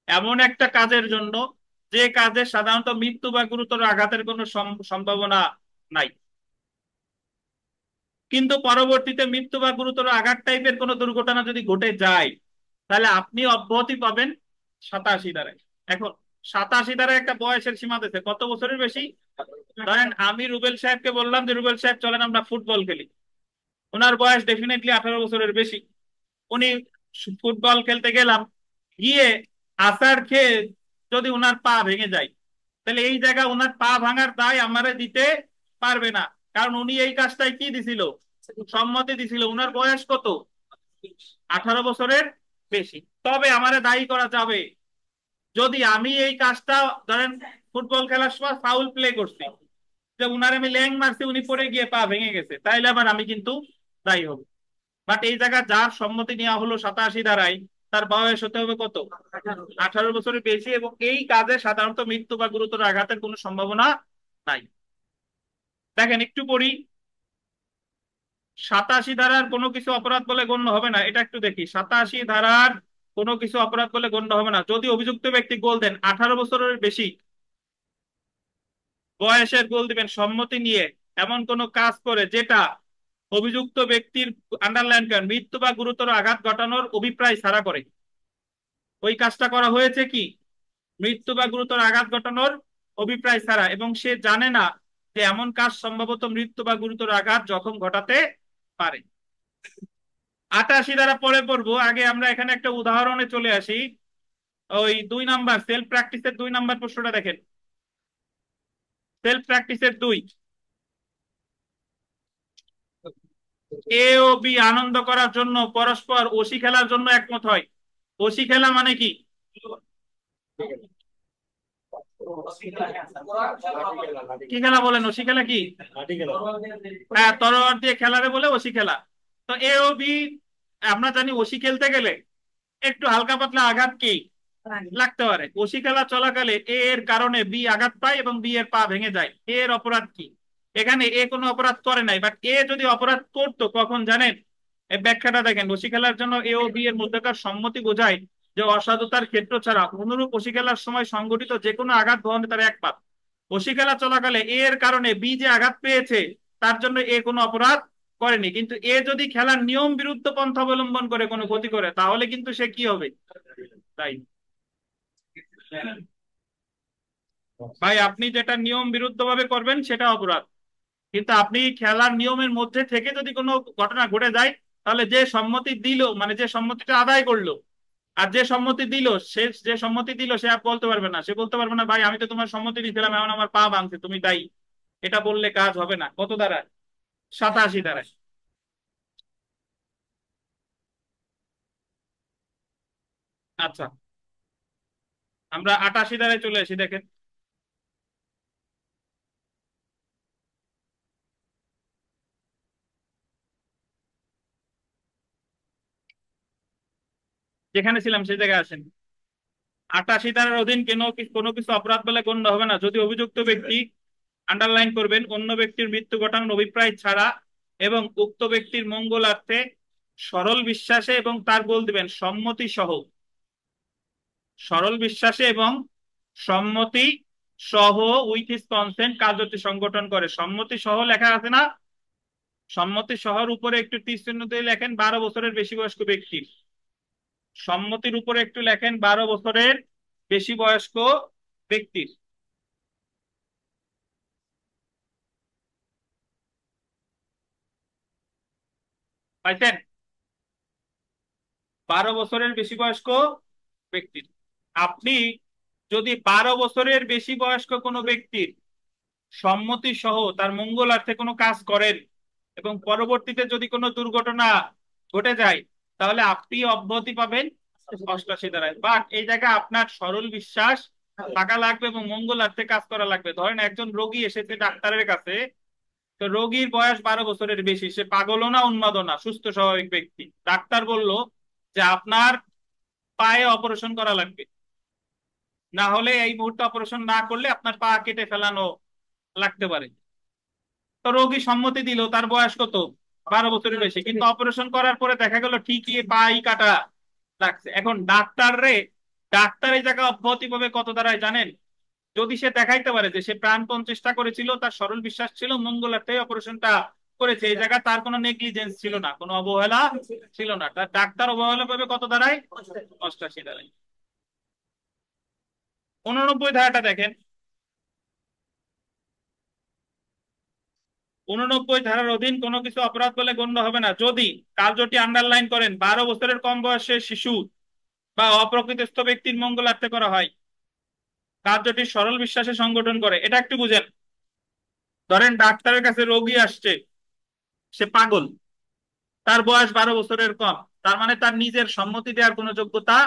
এমন একটা কাজের জন্য যে কাজে সাধারণত মৃত্যু বা গুরুতর আঘাতের কোনো সম্ভাবনা নাই, কিন্তু পরবর্তীতে মৃত্যু বা গুরুতর আঘাত টাইপের কোনো দুর্ঘটনা যদি ঘটে যায় তাহলে আপনি অব্যাহতি পাবেন 87 দ্বারায়। এখন 87 দ্বারায় একটা বয়সের সীমা দিতে, কত বছরের বেশি? ধরেন আমি রুবেল সাহেবকে বললাম যে রুবেল সাহেব চলেন আমরা ফুটবল খেলি, ওনার বয়স ডেফিনেটলি 18 বছরের বেশি। উনি ফুটবল খেলতে গেলাম, গিয়ে আছাড় খেয়ে যদি ওনার পা ভেঙে যায় তাহলে এই জায়গা ওনার পা ভাঙার দায় আমারে দিতে পারবে না, কারণ উনি এই কাজটাই কি দিছিল, সম্মতি দিছিল। ওনার বয়স কত? 18 বছরের বেশি। তবে আমারে দায়ী করা যাবে যদি আমি এই কাজটা, ধরেন ফুটবল খেলার সময় ফাউল প্লে করছি, যে উনার আমি ল্যাং মারছি, উনি পড়ে গিয়ে পা ভেঙে গেছে, তাইলে আবার আমি কিন্তু দায়ী হব। বাট এই জায়গা যার সম্মতি নেওয়া হলো 87 দ্বারাই, তার বয়স হতে হবে কত? 18 বছরের বেশি, এবং এই কাজে সাধারণত মৃত্যু বা গুরুতর আঘাতের কোনো সম্ভাবনা নাই। দেখেন একটু পড়ি, 87 ধারার কোনো কিছু অপরাধ বলে গণ্য হবে না। এটা একটু দেখি, 87 ধারার কোনো কিছু অপরাধ বলে গণ্য হবে না যদি অভিযুক্ত ব্যক্তি গোল দেন, 18 বছরের বেশি বয়সের গোল দিবেন সম্মতি নিয়ে এমন কোন কাজ করে যেটা অভিযুক্ত ব্যক্তির, আন্ডারলাইন করেন, মৃত্যু বা গুরুতর আঘাত ঘটানোর অভিপ্রায় ছাড়া করে। ওই কাজটা করা হয়েছে কি, মৃত্যু বা গুরুতর আঘাত ঘটানোর অভিপ্রায় ছাড়া, এবং সে জানে না যে এমন কাজ সম্ভবত মৃত্যু বা গুরুতর আঘাত জখম ঘটাতে পারে। 88 দ্বারা পরে পড়বো, আগে আমরা এখানে একটা উদাহরণে চলে আসি। ওই 2 নাম্বার সেলফ প্র্যাকটিসের 2 নাম্বার প্রশ্নটা দেখেন, সেলফ প্র্যাকটিসের 2, এ ও বি আনন্দ করার জন্য পরস্পর ওসি খেলার জন্য একমত হয়। ওসি খেলা মানে কি? কি খেলা বলেন? ওসি খেলা কি? হ্যাঁ, তরোয়ার দিয়ে খেলারে বলে ওসি খেলা। তো এ ও বি আমরা জানি ওসি খেলতে গেলে একটু হালকা পাতলা আঘাত কি লাগতে পারে। ওসি খেলা চলাকালে এ এর কারণে বি আঘাত পায় এবং বি এর পা ভেঙে যায়। এ এর অপরাধ কি? এখানে এ কোনো অপরাধ করে নাই, বাট এ যদি অপরাধ করতো কখন জানেন? এই ব্যাখ্যাটা দেখেন, ওসি খেলার জন্য এ ও বি এর মধ্যকার সম্মতি বোঝায় যে অসাধুতার ক্ষেত্র ছাড়া অনুরূপ ওসি খেলার সময় সংঘটিত যে কোনো আঘাত বহনে তার এক পাপ। ওসি খেলা চলাকালে এ এর কারণে বি যে আঘাত পেয়েছে তার জন্য এ কোনো অপরাধ করেনি, কিন্তু এ যদি খেলার নিয়ম বিরুদ্ধ পন্থা অবলম্বন করে কোনো ক্ষতি করে তাহলে কিন্তু সে কি হবে? তাই ভাই, আপনি যেটা নিয়ম বিরুদ্ধ ভাবে করবেন সেটা অপরাধ, কিন্তু আপনি খেলার নিয়মের মধ্যে থেকে যদি কোনো ঘটনা ঘটে যায় তাহলে যে সম্মতি দিল, মানে যে সম্মতিটা আদায় করলো আর যে সম্মতি দিল, সে যে সম্মতি দিল সে আর বলতে পারবে না, সে বলতে পারবে না ভাই আমি তো তোমার সম্মতি দিয়েছিলাম, এখন আমার পা ভাঙছে, তুমি দায়ী। এটা বললে কাজ হবে না। কত দ্বারায়? 87 দ্বারায়। আচ্ছা, আমরা 88 দ্বারায় চলে আসি, দেখেন। যেখানে ছিলাম সেই জায়গায় আসেন। 88 ধারার অধীন কোনো কিছু অপরাধ বলে গণ্য হবে না যদি অভিযুক্ত ব্যক্তি, আন্ডারলাইন করবেন, অন্য ব্যক্তির মৃত্যু ঘটানোর অভিপ্রায় ছাড়া এবং উক্ত ব্যক্তির মঙ্গলার্থে সরল বিশ্বাসে এবং তার বল দিবেন সম্মতি সহ, সরল বিশ্বাসে এবং সম্মতি সহ উইথ হিজ কনসেন্ট কার্যটি সংগঠন করে। সম্মতি সহ লেখা আছে না? সম্মতি সহর উপরে একটু তীর চিহ্ন দিয়ে লেখেন 12 বছরের বেশি বয়স্ক ব্যক্তি। সম্মতির উপরে একটু লেখেন 12 বছরের বেশি বয়স্ক ব্যক্তির। পাইছেন? 12 বছরের বেশি বয়স্ক ব্যক্তির। আপনি যদি 12 বছরের বেশি বয়স্ক কোনো ব্যক্তির সম্মতি সহ তার মঙ্গলার্থে কোনো কাজ করেন এবং পরবর্তীতে যদি কোনো দুর্ঘটনা ঘটে যায় তাহলে আপনি অব্যাহতি পাবেন 88 ধারায়। বাট এই জায়গায় আপনার সরল বিশ্বাস থাকা লাগবে এবং মঙ্গলার্থে কাজ করা লাগবে। ধরেন একজন রোগী এসেছে ডাক্তারের কাছে, তো রোগীর বয়স 12 বছরের বেশি, সে পাগলও না উন্মাদও না, সুস্থ স্বাভাবিক ব্যক্তি। ডাক্তার বলল যে আপনার পায়ে অপারেশন করা লাগবে, না হলে এই মুহূর্তে অপারেশন না করলে আপনার পা কেটে ফেলানো লাগতে পারে। তো রোগী সম্মতি দিল, তার বয়স কত? 12 বছরের বেশি, কিন্তু অপারেশন করার পরে দেখা গেল ঠিকই পাই কাটা লাগছে। এখন ডাক্তার এই জায়গায় অব্যাহতি পাবে কত দ্বারায় জানেন? যদি সে দেখাইতে পারে যে সে প্রাণপণ চেষ্টা করেছিল, তার সরল বিশ্বাস ছিল, মঙ্গলার্থে অপারেশনটা করেছে, এই জায়গায় তার কোনো নেগলিজেন্স ছিল না, কোনো অবহেলা ছিল না, তার ডাক্তার অবহেলা পাবে কত দ্বারায়? 88 দ্বারায়। 89 ধারাটা দেখেন। 89 ধারার অধীন কোনো কিছু অপরাধ বলে গণ্য হবে না যদি কার্যটি আন্ডারলাইন করেন 12 বছরের কম বয়সের শিশু বা অপ্রকৃতিস্থ ব্যক্তির মঙ্গলার্থে করা হয়, কার্যটি সরল বিশ্বাসে সংগঠন করে। এটা একটু বুঝেন। ধরেন ডাক্তারের কাছে রোগী আসছে, সে পাগল, তার বয়স 12 বছরের কম, তার মানে তার নিজের সম্মতি দেওয়ার কোনো যোগ্যতা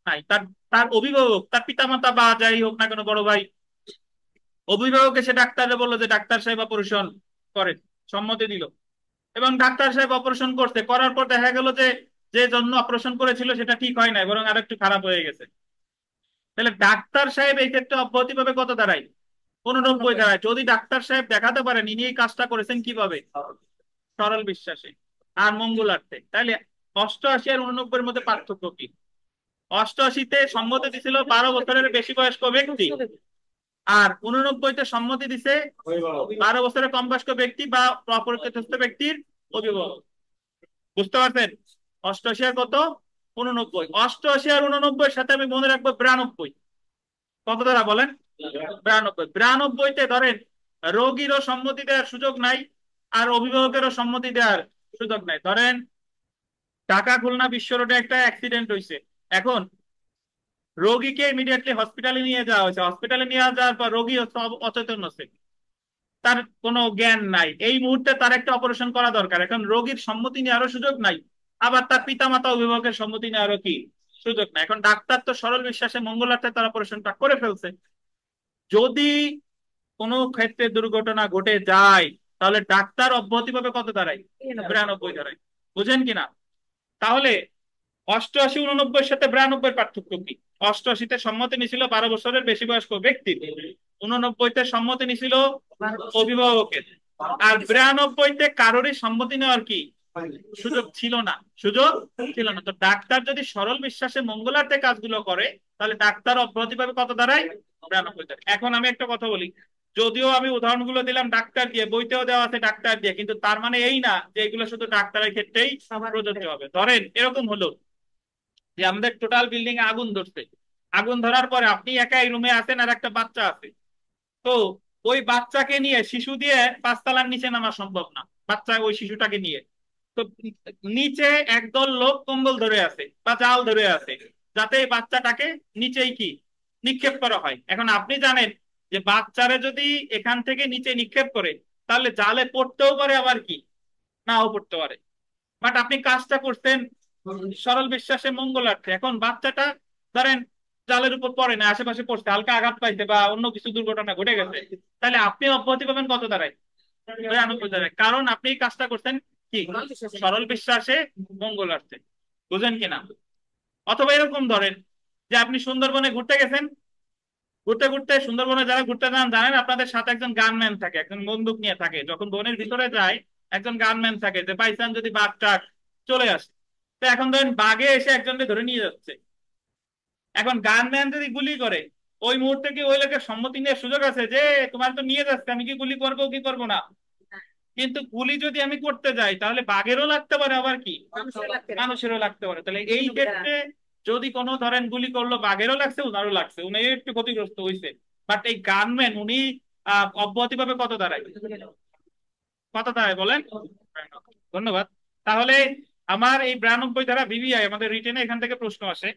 নাই। তার তার অভিভাবক, তার পিতামাতা বা যাই হোক না কেন, বড় ভাই, অভিভাবক এসে ডাক্তারে বললো যে ডাক্তার সাহেব অপারেশন করেন, সম্মতি দিল এবং ডাক্তার সাহেব অপারেশন করতে করার পর দেখা গেল যে যে জন্য অপারেশন করেছিল সেটা ঠিক হয় নাই, বরং আরেকটু খারাপ হয়ে গেছে। তাহলে ডাক্তার সাহেব এই ক্ষেত্রে অব্যাহতি পাবে কত দ্বারাই? 89 দ্বারায়, যদি ডাক্তার সাহেব দেখাতে পারেন ইনি এই কাজটা করেছেন কিভাবে? সরল বিশ্বাসে আর মঙ্গলার্থে। তাহলে 88 আর 89 মধ্যে পার্থক্য কি? 88-তে সম্মতি দিছিল 12 বছরের বেশি বয়স্ক ব্যক্তি, আর 89-তে সম্মতি দিছে 12 বছরের কম বয়স্ক ব্যক্তি বা অপরিচিত ব্যক্তির অভিভাবক। বুঝতে পারছেন? 88 আর কত? 89। 88 আর 89 সাথে আমি মনে রাখবো 92। কত দ্বারা বলেন? 92। 92-তে ধরেন রোগীরও সম্মতি দেওয়ার সুযোগ নাই আর অভিভাবকেরও সম্মতি দেওয়ার সুযোগ নাই। ধরেন ঢাকা খুলনা বিশ্ব রোডে একটা অ্যাক্সিডেন্ট হয়েছে, এখন রোগীকে ইমিডিয়েটলি হসপিটালে নিয়ে যাওয়া হয়েছে, হসপিটালে নিয়ে যাওয়ার পর রোগী হচ্ছে অচেতন আছে, তার কোনো জ্ঞান নাই, এই মুহূর্তে তার একটা অপারেশন করা দরকার। এখন রোগীর সম্মতি নেওয়ারও সুযোগ নাই, আবার তার পিতামাতা অভিভাবকের সম্মতি নেওয়ারও কি সুযোগ নাই। এখন ডাক্তার তো সরল বিশ্বাসে মঙ্গলার্থে তার অপারেশনটা করে ফেলছে। যদি কোনো ক্ষেত্রে দুর্ঘটনা ঘটে যায় তাহলে ডাক্তার অব্যাহতি পাবে কত দ্বারাই? 92 দ্বারাই। বুঝেন কিনা? তাহলে 88 89 সাথে 92 পার্থক্য কি? 88-তে সম্মতি নিছিল 12 বছরের বেশি বয়স্ক ব্যক্তির, 89-তে সম্মতি নিছিল অভিভাবকের, আর 92-তে কারোরই সম্মতি নেওয়ার কি সুযোগ ছিল না, সুযোগ ছিল না। তো ডাক্তার যদি সরল বিশ্বাসে মঙ্গলার্থে কাজগুলো করে তাহলে ডাক্তার অব্যাহতি পাবে কত দ্বারাই? 92 দ্বারাই। এখন আমি একটা কথা বলি, যদিও আমি উদাহরণগুলো দিলাম ডাক্তার দিয়ে, বইতেও দেওয়া আছে ডাক্তার দিয়ে, কিন্তু তার মানে এই না যে এগুলো শুধু ডাক্তারের ক্ষেত্রেই প্রযোজ্য হবে। ধরেন এরকম হলো যে আমাদের টোটাল বিল্ডিং এ আগুন ধরছে, আগুন ধরার পরে আপনি একাই রুমে আছেন আর একটা বাচ্চা আছে। তো ওই বাচ্চাকে নিয়ে, শিশু দিয়ে 5 তলার নিচে নামা সম্ভব না, বাচ্চা ওই শিশুটাকে নিয়ে। তো নিচে একদল লোক কম্বল ধরে আছে বা জাল ধরে আছে, যাতে এই বাচ্চাটাকে নিচেই কি নিক্ষেপ করা হয়। এখন আপনি জানেন যে বাচ্চারে যদি এখান থেকে নিচে নিক্ষেপ করে, তাহলে জালে পড়তেও পারে, আবার কি নাও পড়তে পারে। বাট আপনি কাজটা করছেন সরল বিশ্বাসে মঙ্গলার্থে। এখন বাচ্চাটা ধরেন জালের উপর পড়ে না, আশেপাশে পড়ছে, হালকা আঘাত পাইছে বা অন্য কিছু দুর্ঘটনা ঘটে গেছে, তাহলে আপনি অব্যাহতি পাবেন কত দ্বারায়? 92 দ্বারায়। কারণ আপনি এই কাজটা করছেন কি সরল বিশ্বাসে মঙ্গলার্থে। বুঝেন কিনা? অথবা এরকম ধরেন যে আপনি সুন্দরবনে ঘুরতে গেছেন, ঘুরতে ঘুরতে সুন্দরবনে যারা ঘুরতে যান জানেন আপনাদের সাথে একজন গানম্যান থাকে, একজন বন্দুক নিয়ে থাকে। যখন বনের ভিতরে যায় একজন গানম্যান থাকে, যে বাই চান্স যদি বাঘ টাঘ চলে আসে। তো এখন ধরেন বাঘে এসে একজনকে ধরে নিয়ে যাচ্ছে, এখন গানম্যান যদি গুলি করে, ওই মুহূর্তে কি ওই লোকের সম্মতি নেওয়ার সুযোগ আছে যে তোমার তো নিয়ে যাচ্ছে, আমি কি গুলি করবো কি করবো না? কিন্তু গুলি যদি আমি করতে যাই তাহলে বাঘেরও লাগতে পারে, আবার কি মানুষেরও লাগতে পারে। তাহলে এই ক্ষেত্রে যদি কোনো ধরেন গুলি করলো, বাঘেরও লাগছে উনারও লাগছে, উনি একটু ক্ষতিগ্রস্ত হয়েছে, বাট এই গানম্যান উনি অব্যাহতি পাবে কত দাঁড়ায়? কত দাঁড়ায় বলেন? ধন্যবাদ। তাহলে আমার এই 92 ধারা ভিভিআই আমাদের রিটেনে এখান থেকে প্রশ্ন আসে।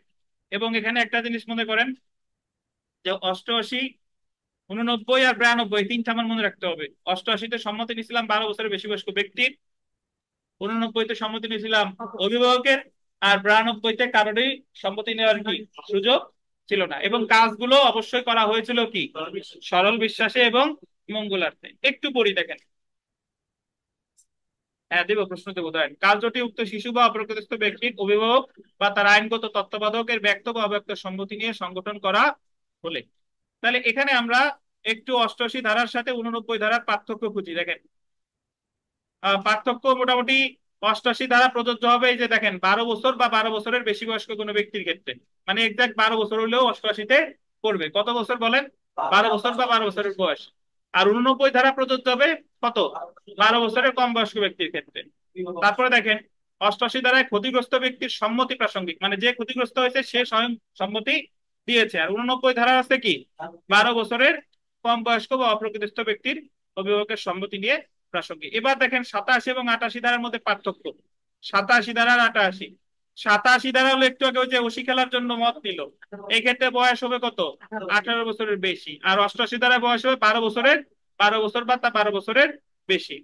এবং এখানে একটা জিনিস মনে করেন যে 88, 89 আর 92 তিনটা আমার মনে রাখতে হবে। 88-তে সম্মতি নিয়েছিলাম 12 বছরের বেশি বয়স্ক ব্যক্তির, 89-তে সম্মতি নিয়েছিলাম অভিভাবকের, আর 92-তে কারোরই সম্মতি নেওয়ার কি সুযোগ ছিল না। এবং কাজগুলো অবশ্যই করা হয়েছিল কি সরল বিশ্বাসে এবং মঙ্গলার্থে। একটু পড়ি দেখেন। হ্যাঁ দেবো, প্রশ্ন দেবো। ধরেন কার্যটি উক্ত শিশু বা অপ্রাপ্তবয়স্ক ব্যক্তির অভিভাবক বা তার আইনগত তত্ত্বাবধায়কের ব্যক্ত বা অব্যক্ত সম্মতি নিয়ে সংগঠন করা হলে। তাহলে এখানে আমরা একটু 88 ধারার সাথে 89 ধারার পার্থক্য খুঁজি। দেখেন পার্থক্য মোটামুটি 88 ধারা প্রযোজ্য হবে এই যে দেখেন 12 বছর বা 12 বছরের বেশি বয়স্ক কোনো ব্যক্তির ক্ষেত্রে, মানে এক্সাক্ট 12 বছর হলেও 88-তে পড়বে। কত বছর বলেন? 12 বছর বা 12 বছরের বয়স। আর 89 ধারা প্রযোজ্য হবে কত? 12 বছরের কম বয়স্ক ব্যক্তির ক্ষেত্রে। তারপরে দেখেন 88 ধারায় ক্ষতিগ্রস্ত ব্যক্তির সম্মতি প্রাসঙ্গিক, মানে যে ক্ষতিগ্রস্ত হয়েছে সে স্বয়ং সম্মতি দিয়েছে। আর 89 ধারা আছে কি 12 বছরের কম বয়স্ক বা অপ্রকৃতিস্থ ব্যক্তির অভিভাবকের সম্মতি নিয়ে প্রাসঙ্গিক। এবার দেখেন 87 এবং 88 ধারার মধ্যে পার্থক্য। 87 ধারার 88, 87 ধারা হলো একটু আগে ওই যে ওসি খেলার জন্য মত নিল, এই ক্ষেত্রে বয়স হবে কত? 18 বছরের বেশি। আর 88 ধারায় বয়স হবে 12 বছরের, 12 বছর বা তা 12 বছরের বেশি।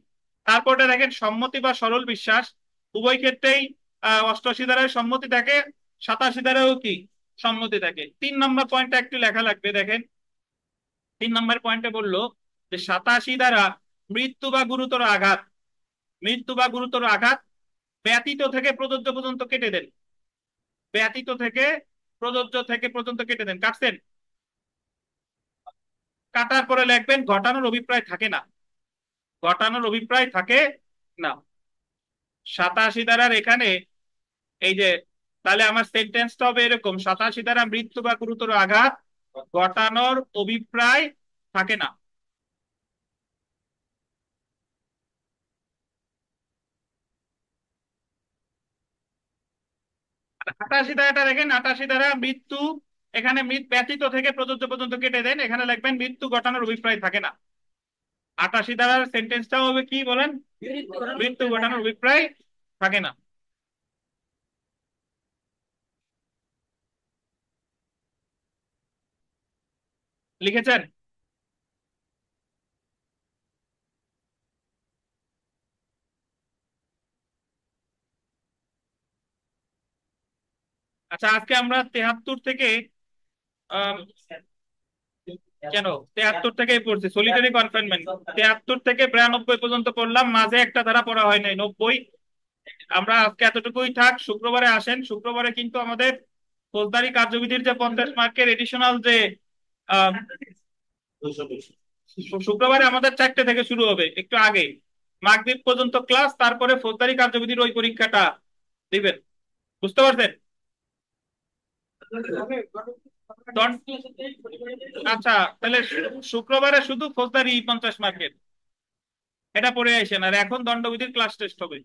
তারপরে দেখেন সম্মতি বা সরল বিশ্বাস, উভয় ক্ষেত্রেই 88 ধারায় সম্মতি থাকে, 87 ধারায়ও কি সম্মতি থাকে। 3 নম্বর পয়েন্টটা একটু লেখা লাগবে। দেখেন 3 নম্বর পয়েন্টে বললো যে 87 ধারা মৃত্যু বা গুরুতর আঘাত, মৃত্যু বা গুরুতর আঘাত ব্যতীত থেকে প্রযোজ্য পর্যন্ত কেটে দেন, ব্যতীত থেকে প্রযোজ্য থেকে পর্যন্ত কেটে দেন। কাটছেন? কাটার পরে লিখবেন ঘটানোর অভিপ্রায় থাকে না, ঘটানোর অভিপ্রায় থাকে না। 87 ধারার এখানে এই যে, তাহলে আমার সেন্টেন্সটা হবে এরকম: 87 ধারা মৃত্যু বা গুরুতর আঘাত ঘটানোর অভিপ্রায় থাকে না। 88 ধারাটা দেখেন, 88 ধারা মৃত্যু, এখানে ব্যতীত থেকে প্রযোজ্য পর্যন্ত কেটে দেন, এখানে লিখবেন মৃত্যু ঘটানোর অভিপ্রায় থাকে না। 88 ধারার সেন্টেন্সটাও হবে কি বলেন? মৃত্যু ঘটানোর অভিপ্রায় থাকে না। লিখেছেন? আচ্ছা, আজকে আমরা 73 থেকে আহ, কেন 73 থেকেই পড়ছি, সলিটারি কনফাইনমেন্ট 73 থেকে 92 পর্যন্ত পড়লাম, মাঝে একটা ধারা পড়া হয় নাই 90। আমরা আজকে এতটুকুই থাক, শুক্রবারে আসেন। শুক্রবারে কিন্তু আমাদের ফৌজদারি কার্যবিধির যে 50 মার্কের এডিশনাল যে আহ, শুক্রবারে আমাদের 4টে থেকে শুরু হবে, একটু আগে মাগরিব পর্যন্ত ক্লাস, তারপরে ফৌজদারি কার্যবিধির ওই পরীক্ষাটা দিবেন। বুঝতে পারছেন? দণ্ড আচ্ছা, তাহলে শুক্রবারে শুধু ফৌজদারি 50 মার্কের এটা পড়ে আসেন, আর এখন দণ্ডবিধির ক্লাস টেস্ট হবে।